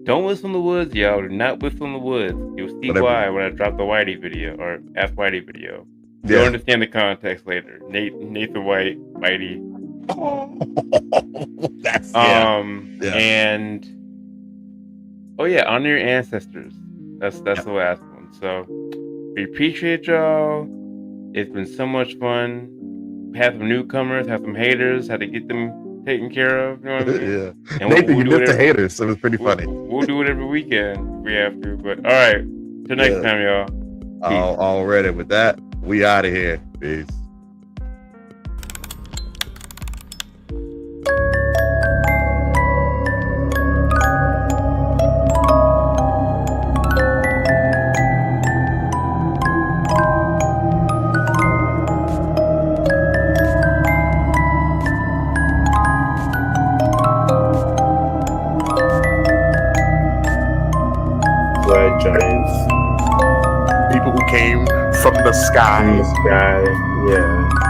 Don't whistle in the woods, y'all. Do not whistle in the woods. You'll see why when I drop the Whitey video or Ask Whitey video. You'll understand the context later. Nathan White, Whitey. And honor your ancestors. That's the last one. So we appreciate y'all. It's been so much fun. Have some newcomers, have some haters, had to get them taken care of. You know what I mean? Yeah. And Nathan, you nipped the haters, so it was pretty funny. We'll do it every weekend if we have to. But all right. Till next time, y'all. Already with that, we out of here. Peace. Giants. People who came from the sky. Yeah.